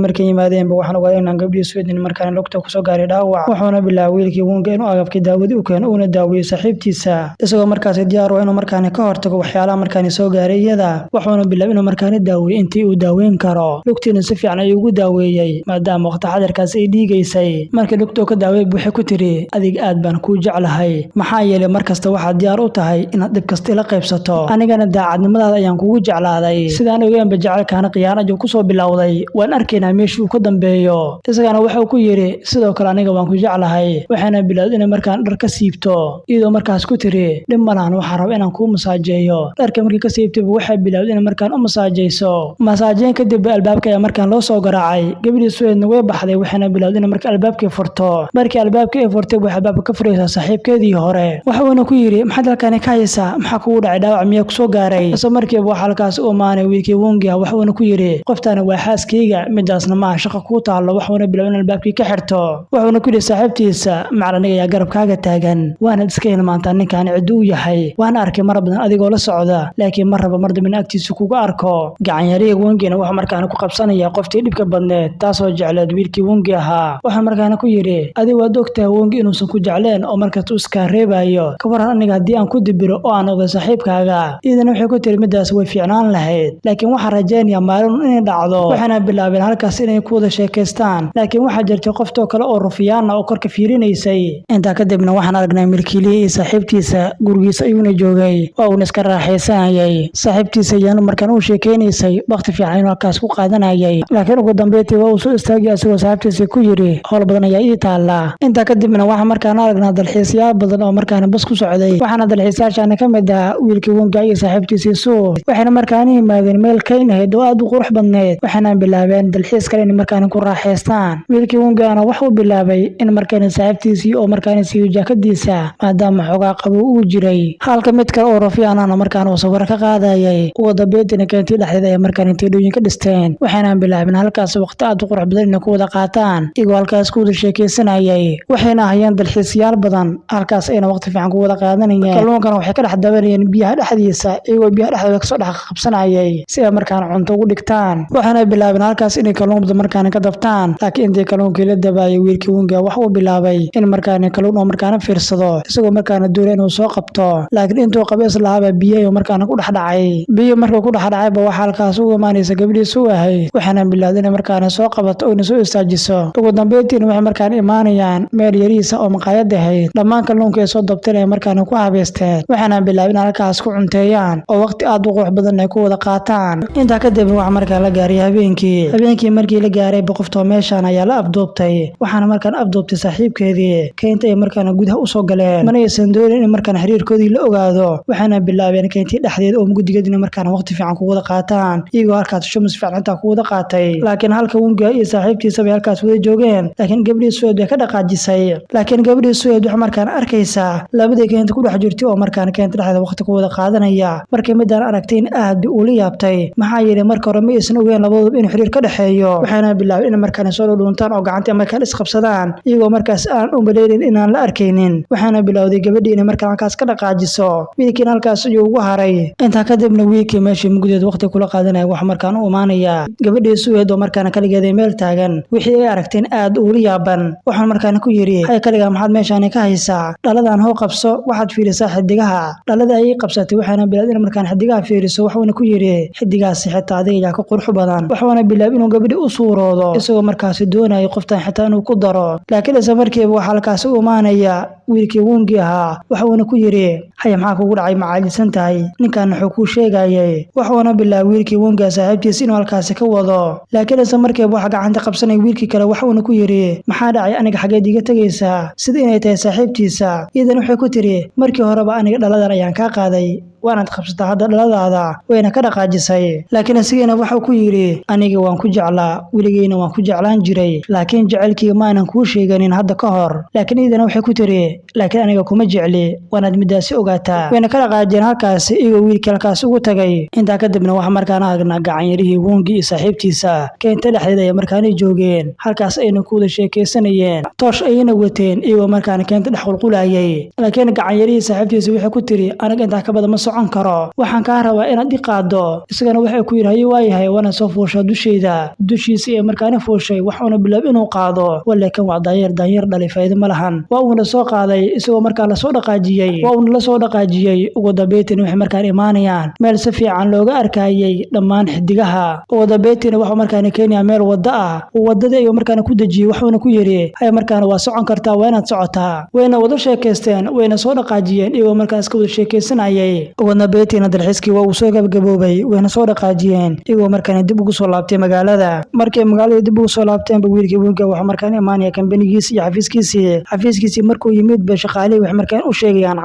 markay yimaadeenba waxaan ogaayay inaan gabdhii Sweden markaan lugta ku soo gaaray dhaawac wuxuuna bilaabay wiilkii wunga inuu agabkii daawada u keeno uuna daaweeyo saaxiibtiisa isagoo markaas diyaar u inuu markaan ka hortago waxyaalaha markaan soo gaaray iyada wuxuuna bilaabay inuu markaan daaweeyo intii uu daaweyn karo lugtiina si fiican ayuu ugu daaweeyay maadaama waqti xadarkaas ay dhiigaysay markii lugta ka daaweeyay waxay ku tiri adig aad baan ku jeclahay maxaa yeelay markasta waxaad diyaar u tahay inaad dib kasta ila qaybsato anigana daacadnimadaada ayaan kugu jeclaaday sidaan ogeynba jecelkaana qiyaano ayuu ku soo bilowday waan arkaynaa meeshuu ka dambeeyo isagana wuxuu ku yiri sidoo kale aniga waan ku jeclahay waxaana bilaabay inay markaan dhar ka siibto iyadoo markaas ku tiri dhib malahan waxaan rabaa inaan kuu masaajeeyo dharka markii ka siibtay waxay bilaabay inay markaan u masaajeyso masaajeen kadib albaabka ayaa markaan loo soo garaacay gabadhii Sweden way baxday waxaana bilaabay inay markaan albaabkii furto markii albaabkii ay furtay waxay albaabka ka furaysaa saaxiibkeedii hore wuxuuna ku yiri maxaad halkaan ka haysaa maxaa kugu dhacay dhaawac miyaa ku soo gaaray isla markiiba waxa halkaas u imaanay wiilkii Wongi wuxuuna ku yiri qoftaana waa xaaskeyga midaasna ma shaqo ku taalo wuxuuna bilaabay in albaabkii ka xirto wuxuuna ku yiri saaxiibtiisa macalaniga ayaa garabkaaga taagan waana iska ilmaantaa ninkan cid uu yahay waana arkay mar badan adigoo la socda laakiin mar raba mar dambe agtiisa kugu arko gacan yariga Wongina wuxuu markaan ku qabsanaya qoftii dhibka badneed taasoo jecleed wiilkii Wongi ahaa wuxuu markaan ku yiri adigu waad ogtahay Wongi inuusan ku jecleen oo markaa uu iska reebayo ka waran aniga hadii aan ku dibiro oo aan oga saaxiibkaaga idina wuxuu ku tiri midaas way fiicnaan lahayd laakiin waxa rajaynaya maalin inay dhacdo waxaana bilaabeen halkaas inay ku wada sheekaystaan laakiin waxa jirtay qoftoo kale oo rufiyaan oo korka fiirinaysay inta kadibna waxaan aragnay milkiilihii saaxiibtiisa gurigiisa ayuuna joogay oo uu iska raaxaysanayay saaxiibtiisa ayaan markaan u sheekeynaysay waqti fiican halkaas ku qaadanayay laakiin ugu dambeeyay waa uu soo istaagay asagoo saaxiibtiisa ku yiri hawl badan ayaa ii taala inta kadibna waxaan markaan aragnaa dalxiisyaal badan oo markaan bas ku socday waxaana dalxiisayaasha kamid ah wiilkii Wongi iyo saaxiibtiisa soo waxayna markaan yimaadeen meel kayn ahayd oo aad u qurux badneed waxaana bilaabeen dalxiis kale in markaan ku raaxaystaan wiilkii Wongi wuxuu bilaabay in markaan saaxiibtiisa oo markaan siiyo jaakadiisa maadaama xogaa qabo uu jiray halka mid kale oo rafiyaana markaan uu sawir ka qaadayay oo dabeetana keentay dhaxdeeda ay markaan teedooyin ka dhisteen waxaana bilaabeen halkaas waqti aad u qurux badan in ku wada qaataan iyagoo halkaas ku wada sheekeysanayay waxayna hayeen dalxiisyaal badan halkaas ayna waqti fiican ku wada qaadanayeen kalluunkana waxay ka dhex dabanayeen biyaha dhexdiisa iyagoo biyaha dhexdooda kasoo dhex qabsanayay si ay markaan cunto ugu dhigtaan waxaana bilaabeen halkaas inay kalluun badan markaan ka dabtaan laakiin intii kalluunkii la dabaayay wiilkii Wongi wuxuu bilaabay in markaan kalluun oo markaan fiirsado isagoo markaan doonay inuu soo qabto laakiin intuu qabees lahaaba biyaha markaan ku dhaxdhacay biyo markuu ku dhaxdhacay ba waxa halkaas u imaanaysa gabadhiisu ahay waxaana bilaabay in markaan soo qabato oo soo istaajiso ugu dambeeyay waxay markaan imaanayaan meel yariisa oo maqaayad ahayd dhammaan kalluunka soo dabtay markaan ku habeysteen waxaana bilaabay in halkaas ku cunteeyaan oo waqti aad u qurux badan ay ku wada qaataan inta kadib waxa markaan la gaaray habeenkii markii la gaaray boqoftoo meeshan ayaa la afduubtay waxaana markaan afduubtay saaxiibkeedii keenta ay markaan gudaha u soo galeen mana aysan doonin in markaan xiriirkoodii la ogaado waxaana bilaabeen keentii dhexdeed oo mugdigeedina markaan waqti fiican ku wada qaataan iyagoo halkaas shumis fiican inta ku wada qaatay laakiin halka Wongi iyo saaxiibtiisa bay halkaas wada joogeen laakiin gabadhii Suweed bay ka dhaqaajisay laakiin gabadhii Suweed waxa markaan arkaysa labadii keenta ku dhex jirtay oo markaan keenta dhexdeeda waqti ku wada qaadanaya markii midaan aragtay aad u la yaabtay maxaa yeelay marka hore ma aysan ogeyn labadooda in xiriir ka dhaxeeyo waxaana bilaabay in markaan soo dhuuntaan oo gacanta markaan isqabsadaan iyagoo markaas aan u maleeyeen inaan la arkaynin waxaana bilaawday gabadhii in markaan halkaas ka dhaqaajiso wiilkiina halkaas ayuu ugu haray inta kadibna wiilkii meeshii mugdeed waqti kula qaadanaya wax markaan u imaanaya gabadhii Suweed oo markaan kaligeed meel taagan wixii ay aragteen aad u la yaaban waxaan markaan ku yiri hay kaliga maxaad meeshaan ka haysaa dhaladan hoo qabso waxaad fiirisaa xidigaha dhalada ay qabsatay waxaana bilaabay in markaan xidigaha fiiriso waxuuna ku yiri xidigaas xitaa adiga ka qurux badan waxaana bilaabay inuu gabadhii u suuroodo isagoo markaas doonayay qoftan xitaa inuu ku daro laakiin isla markiiba waxa halkaas u imaanaya wiilkii Wongi waxuuna ku yiri hay maxaa kugu dhacay macaalisan tahay ninkan wuxuu ku sheegayay waxuuna bilaabay wiilkii Wongi saaxiibtiisa inuu halkaas ka wado laakiin isla markiiba waxa gacanta qabsanay wiilkii kale waxuuna ku yiri maxaa dhacay aniga xageed iga tagaysaa sida inay tahay saaxiibtiisa idan wuxuu ku tiri markii horeba aniga dhaladan ayaan ka qaaday waanaad qabsataa hadda dhaladaada wayna ka dhaqaajisay laakiin asigana wuxuu ku yiri aniga waan ku jeclaa wiligeena waan ku jeclaan jiray laakiin jecelkii ma aanan kuu sheeganin hadda ka hor laakiin idana waxay ku tiri laakiin aniga kuma jecli waanaad midaasi ogaataa wayna ka dhaqaajeen halkaas iyagoo wiilkii halkaas ugu tagay intaa kadibna waxa markaan aragnaa gacan yarihii Wongi iyo saaxiibtiisa keenta dhexdeeda ay markaan joogeen halkaas ayna ku wada sheekeysanayeen toosh ayna wateen iyagoo markaan keenta dhex qulqulayay laakiin gacan yarihii saaxiibtiisa waxay ku tiri aniga inta ka badan socon karo waxaan ka rabaa inaad qaado isagana waxay ku yiraahday waayahay wana soo foosha dushiisa ee markaan fooshay waxuna bilaab inuu qaado walakin waa daayir dhalay faa'iido ma lahan waa uu soo qaaday isagoo markaan la soo dhaqaajiyay ugu dambeeyay waxay markaan imaanayaan meel si fiican looga arkayay dhammaan xidigaha ugu dambeeyay waxa markaan Kenya meel wada ah wadada ay markaan ku dajiyay waxuna ku yiri hay markaan waa socon kartaa waa inaad socotaa wayna wada sheekeysteen wayna soo dhaqaajiyeen iyagoo markaan iska wada sheekeysanayay wadna beetina dalxiiskii waa uu soo gabagaboobay wayna soo dhaqaajiyeen iyagoo markaan dib ugu soo laabtay magaalada markay magaalada dib ugu soo laabteen wiilkii Wongi waxa markaan imaanaya kambanigiisa iyo xafiiskiisa markuu yimid ba shaqaaley wax markaan u sheegayaan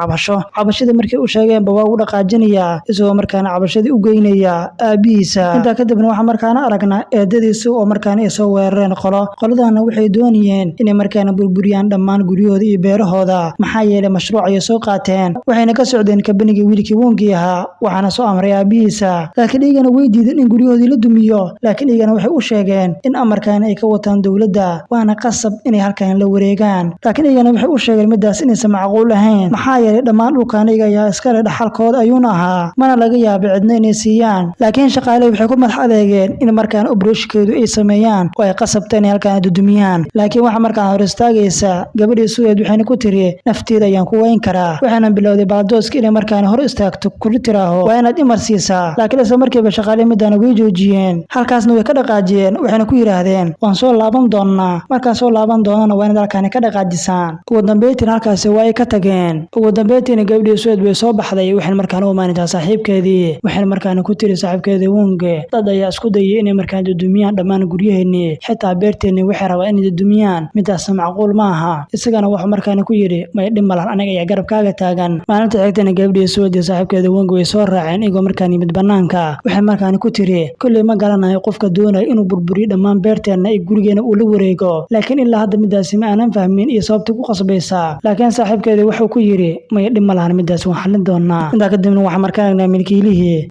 cabashada markay u sheegeen ba waa u dhaqaajinaya isagoo markaan cabashada u geynaya aabihiisa inta kadibna waxa markaan aragnaa eedadiisa oo markaan ay soo weerareen qoladana waxay doonayeen inay markaan burburiyaan dhammaan guryahooda iyo beerahooda maxaa yeelay mashruuc ay soo qaateen waxayna ka socdeen kambaniga wiilkii Wongi ahaa waxaana soo amray aabihiisa laakiin iyagana way diideen in guryahoodii la dumiyo laakiin iyagana waxay u sheegeen in amarkan ay ka wataan dawladda waana qasab inay halkan la wareegaan laakiin iyagana waxay u sheegeen midaas inaysan macquul ahayn maxaa yeelay dhammaan dhulkan iyaga ayaa iska leh dhaxalkooda ayuuna ahaa mana laga yaabo cidna inay siiyaan laakiin shaqaale waxay ku madax adeegeen in markaan obreshkeedu ay sameeyaan oo ay qasabteen inay halkan dumiyaan laakiin waxa markaan hor istaagaysa gabadhii Suweed waxayna ku tiri nafteeda ayaan ku weyn karaa waxaana bilowday baaldooska inay markaan hor istaagto kuli tiraaho waa inaad imar siisaa laakiin isla markiiba shaqaale midana way joojiyeen halkaasna way ka dhaqaajiyeen waxayna ku yiraahdeen waan soo laaban doonaa markaan soo laaban doonana waa inaad halkaan ka dhaqaajisaan ugu dambeyntii halkaas way ka tageen ugu dambeyntii gabadhii Suweed way soo baxday waxayna markaan u maanintaa saaxiibkeedii waxayna markaan ku tiri saaxiibkeedii Wongi dad ayaa isku dayay inay markaan dumiyaan dhammaan guryaheennii xitaa beerteennii waxay rabaan inay dumiyaan midaas macquul ma aha isagana wuxuu markaan ku yiri may dhimalan aniga ayaa garabkaaga taagan maalinta xigtana gabadhii Suweed saaxiibkeedii Wongi way soo raaceen iyagoo markaan yimid banaanka waxay markaan ku tiri kulli ma garanayo qofka doonay inuu burburiyo dhammaan beerteena iyo gurigeena uu la wareego laakiin ilaa hadda midaas ma aanan fahmin iyo sababta ku qasbaysa laakiin saaxiibkeedii wuxuu ku yiri may dhimalan midaas waan xalin doonaa inta kadibna waxa markaan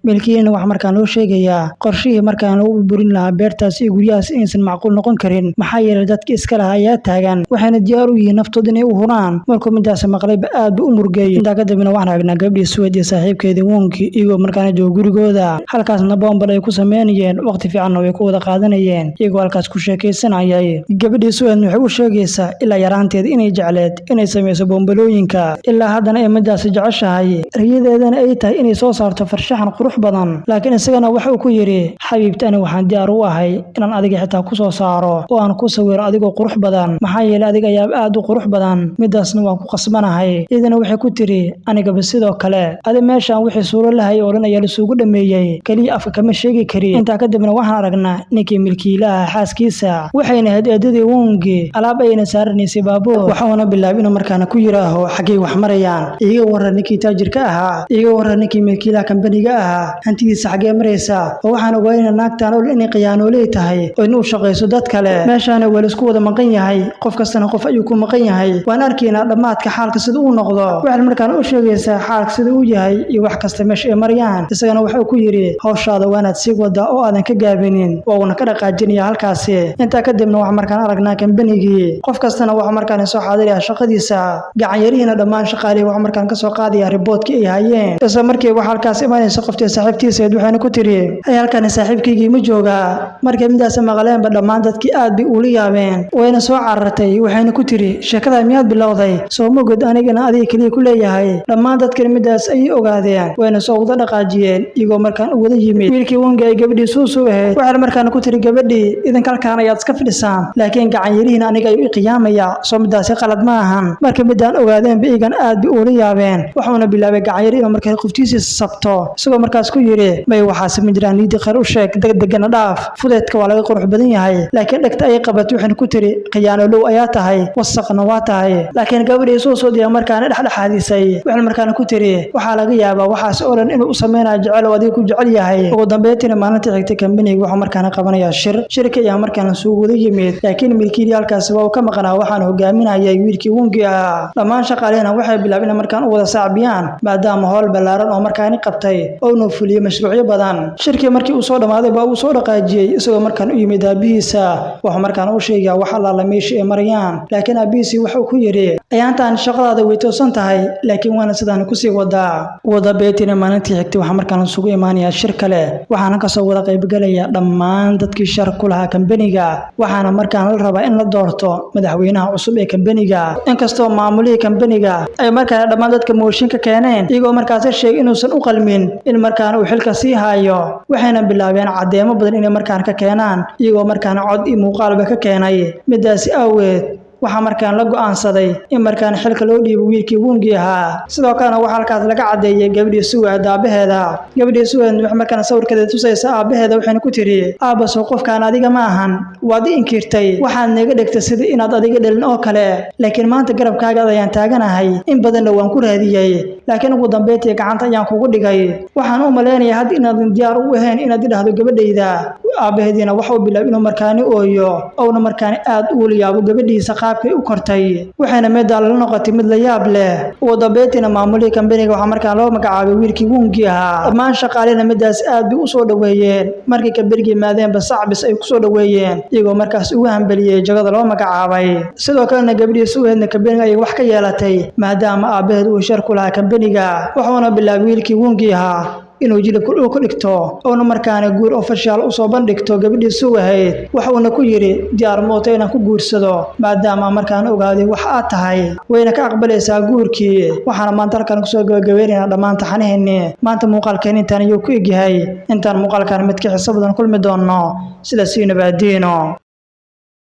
milkiilihina waxa markaan loo sheegayaa qorshihii markaan lagu burburin lahaa beertaas iyo guryahaas inaysan macquul noqon karin maxaa yeelay dadka iska lahaa ayaa taagan waxayna diyaar u yihiin naftooda inay u huraan markuu midaas maqlayba aad u murgay inta kadibna waxaan aragnaa gabadhii Suweed iyo saaxiibkeedii Wongi iyagoo markaan joogo gurigooda halkaasna boonbal ay ku sameeyeen waqti fiican way ku wada qaadanayeen iyagoo halkaas ku sheekaysanayay gabadhii Suweed waxay u sheegaysaa ilaa yaraanteed inay jecleed inay sameeyso boonbalooyinka ilaa haddana ay midaas jeceshahay riyadeedana ay tahay inay soo saarto farshaxan qurux badan laakiin isagana waxa uu ku yiri xabiibtani waxaan diyaar u ahay inaan adiga xitaa ku soo saaro oo aan ku sawiro adigoo qurux badan maxaa yeelay adiga ayaa aad u qurux badan midaasna waan ku qasbanahay idina waxay ku tiri aniga sidoo kale adi meeshan wixii suuro lahay oo dhan ayaa la isugu dhameeyay kaliya afka kama sheegi kari inta kadibna waxaan aragnaa ninkii milkiilaha xaaskiisa waxayna eedadii Wongi alaab ayna saaranaysay baabuur waxaana bilaabay inuu markaan ku yiraaho xagee wax marayaan iyaga waran ninkii taajirka ahaa iyaga waran ninkii milkiilaha kambaniga ahaa hantidiisa xagee maraysa oo waxaan ogaanay naagtaan oo inay qiyaanooley tahay oo inuu shaqayso dad kale meeshaana wala isku wada maqan yahay qof kastana qof ayuu ku maqan yahay waan arkaynaa dhamaadka xaalka sida uu noqdo waxaan markaan u sheegaysaa xaalka sida uu yahay iyo wax kasta meesha ay marayaan isagana wuxuu ku yiri hawshaada waanaad sii wada oo aadan ka gaabinin waa una ka dhaqaajinaya halkaasi inta kadibna wax markaan aragnaa kambanigii qof kastana wax markaan soo xaadiraya shaqadiisa gacan yariina dhammaan shaqaalihii wax markaan ka soo qaadaya riboodkii ay hayeen isla markii wax halkaas imaanaysa qoftii saaxiibtiisa waxayna ku tiri ay halkaan saaxiibkeygii ma jooga markay midaas maqleenba dhammaan dadkii aad bay ula yaabeen wayna soo carartay waxayna ku tiri sheekada miyaad bilowday soo mogod anigana adiga kaliya ku leeyahay dhammaan dadkan midaas ay ogaadeen wayna soo wada dhaqaajiyeen iyagoo markaan u wada yimid wiilkii Wongi ay gabadhii Suusu ahayd waxay markaan ku tiri gabadhii idinka halkaan ayaad iska fadhisaan laakiin gacan yariina aniga ay qiyaamaya soo midaas qalad ma ahan markay midaan ogaadeen biigan aad bay ula yaabeen waxaana bilaabay gacan yariina markay qoftiisa sabto isagoo markaas ku yiri may waxaas ma jiraan niidi khayr u sheeg degdegana dhaaf fudeedka waa laga qurux badan yahay laakiin dhagta ay qabatay waxaan ku tiri qiyaanoolow ayaa tahay wasaqna waa tahay laakiin gabadhii Suusu diya markaan dhexdhexaadisay waxaan markaan ku tiri waxa laga yaabaa waxaas oo dhan inuu u sameeyo jecel oo adiga ku jecel yahay ugu dambeyntii maalintii xigtay kambaniga waxa markaan qabanaya shirka ayaa markaan soo wada yimid laakiin milkiilihii halkaas waa ka maqnaa waxaan hogaaminayay wiilkii Wongi ah dhammaan shaqaaleena waxay bilaabeen markaan u wada saacbiyaan maadaama howl balaaran oo markaan qabtay oo noo fuliyay mashruucyo badan shirkii markii uu soo dhamaaday baa uu soo dhaqaajiyay isagoo markaan u yimid aabihiisa waxa markaan u sheegay waxa la meeshii ay marayaan laakiin aabihiisa wuxuu ku yiri ayaantaan shaqadaada way toosan tahay laakiin waana sidaan ku sii wada beetina maalintii xigtay waxa markaan isugu imaanaya shir kale waxaana ka soo wada qayb galaya dhammaan dadkii shar ku lahaa kambaniga waxaana markaan la rabaa in la doorto madaxweynaha cusub ee kambaniga inkastoo maamulihii kambaniga ay markaan dhammaan dadka mooshinka keeneen iyagoo markaas sheegay inuusan u qalmin in markaan uu xilka sii hayo waxayna bilaabeen cadeemo badan inay markaan ka keenaan iyagoo markaan cod iyo muuqaalba ka keenay midaas awgeed waxa markaan la go'aansaday in markaan xilka loo dhiibo wiilkii Wongi ahaa sidoo kale waxa halkaas laga cadeeyay gabadhii Suweed aabaheeda gabadhii Suweed waxa markaan sawirkeeda tusaysa aabaheeda waxayna ku tiri aaba soo qofkaan adiga ma ahan waad inkirtay waxaad naga dhigtay sida inaad adiga dhalin oo kale laakiin maanta garabkaaga ayaan taaganahay in badan waan ku raadiyay laakiin ugu dambeyntii gacanta ayaan kugu dhigay waxaan u maleynayaa had inaad diyaar u ahayn inaad dhahdo gabadhayda aabaheedina waxa uu bilaabay inuu markaani ooyo oo markaani aad u yaabo gabadhiisa qaabkay u kortay waxayna meedaa la noqotay mid la yaab leh oo dabeetina maamulihii kambaniga waxa markaan loo magacaabay wiilkii Wungi ahaa dhammaan shaqaalena midaas aad bay u soo dhaweeyeen markii kambaniga yimaadeen basacbis ay ku soo dhaweeyeen iyagoo markaas ugu hambaliyay jagada loo magacaabay sidoo kalena gabadhiisa u heedna kambaniga ay wax ka yeelatay maadaama aabaheed uu shar ku lahaa kambaniga wuxuuna bilaabay wiilkii Wungi ahaa inuu jilibka ku dhigto oo markaana guur official u soo bandhigto gabadhiisu wahayd wuxuuna ku yiri diyaar mooto inaan ku guursado maadaama markaan ogaaday wax aad tahay wayna ka aqbalaysaa guurkii waxaana maanta halkan ku soo gabagabeynaa dhammaan taxanaheennii maanta muuqaalkeen intaan ayuu ku egyahay intaan muuqaalkan mid ka xisaab badan kulmi doono sida si nabaadiino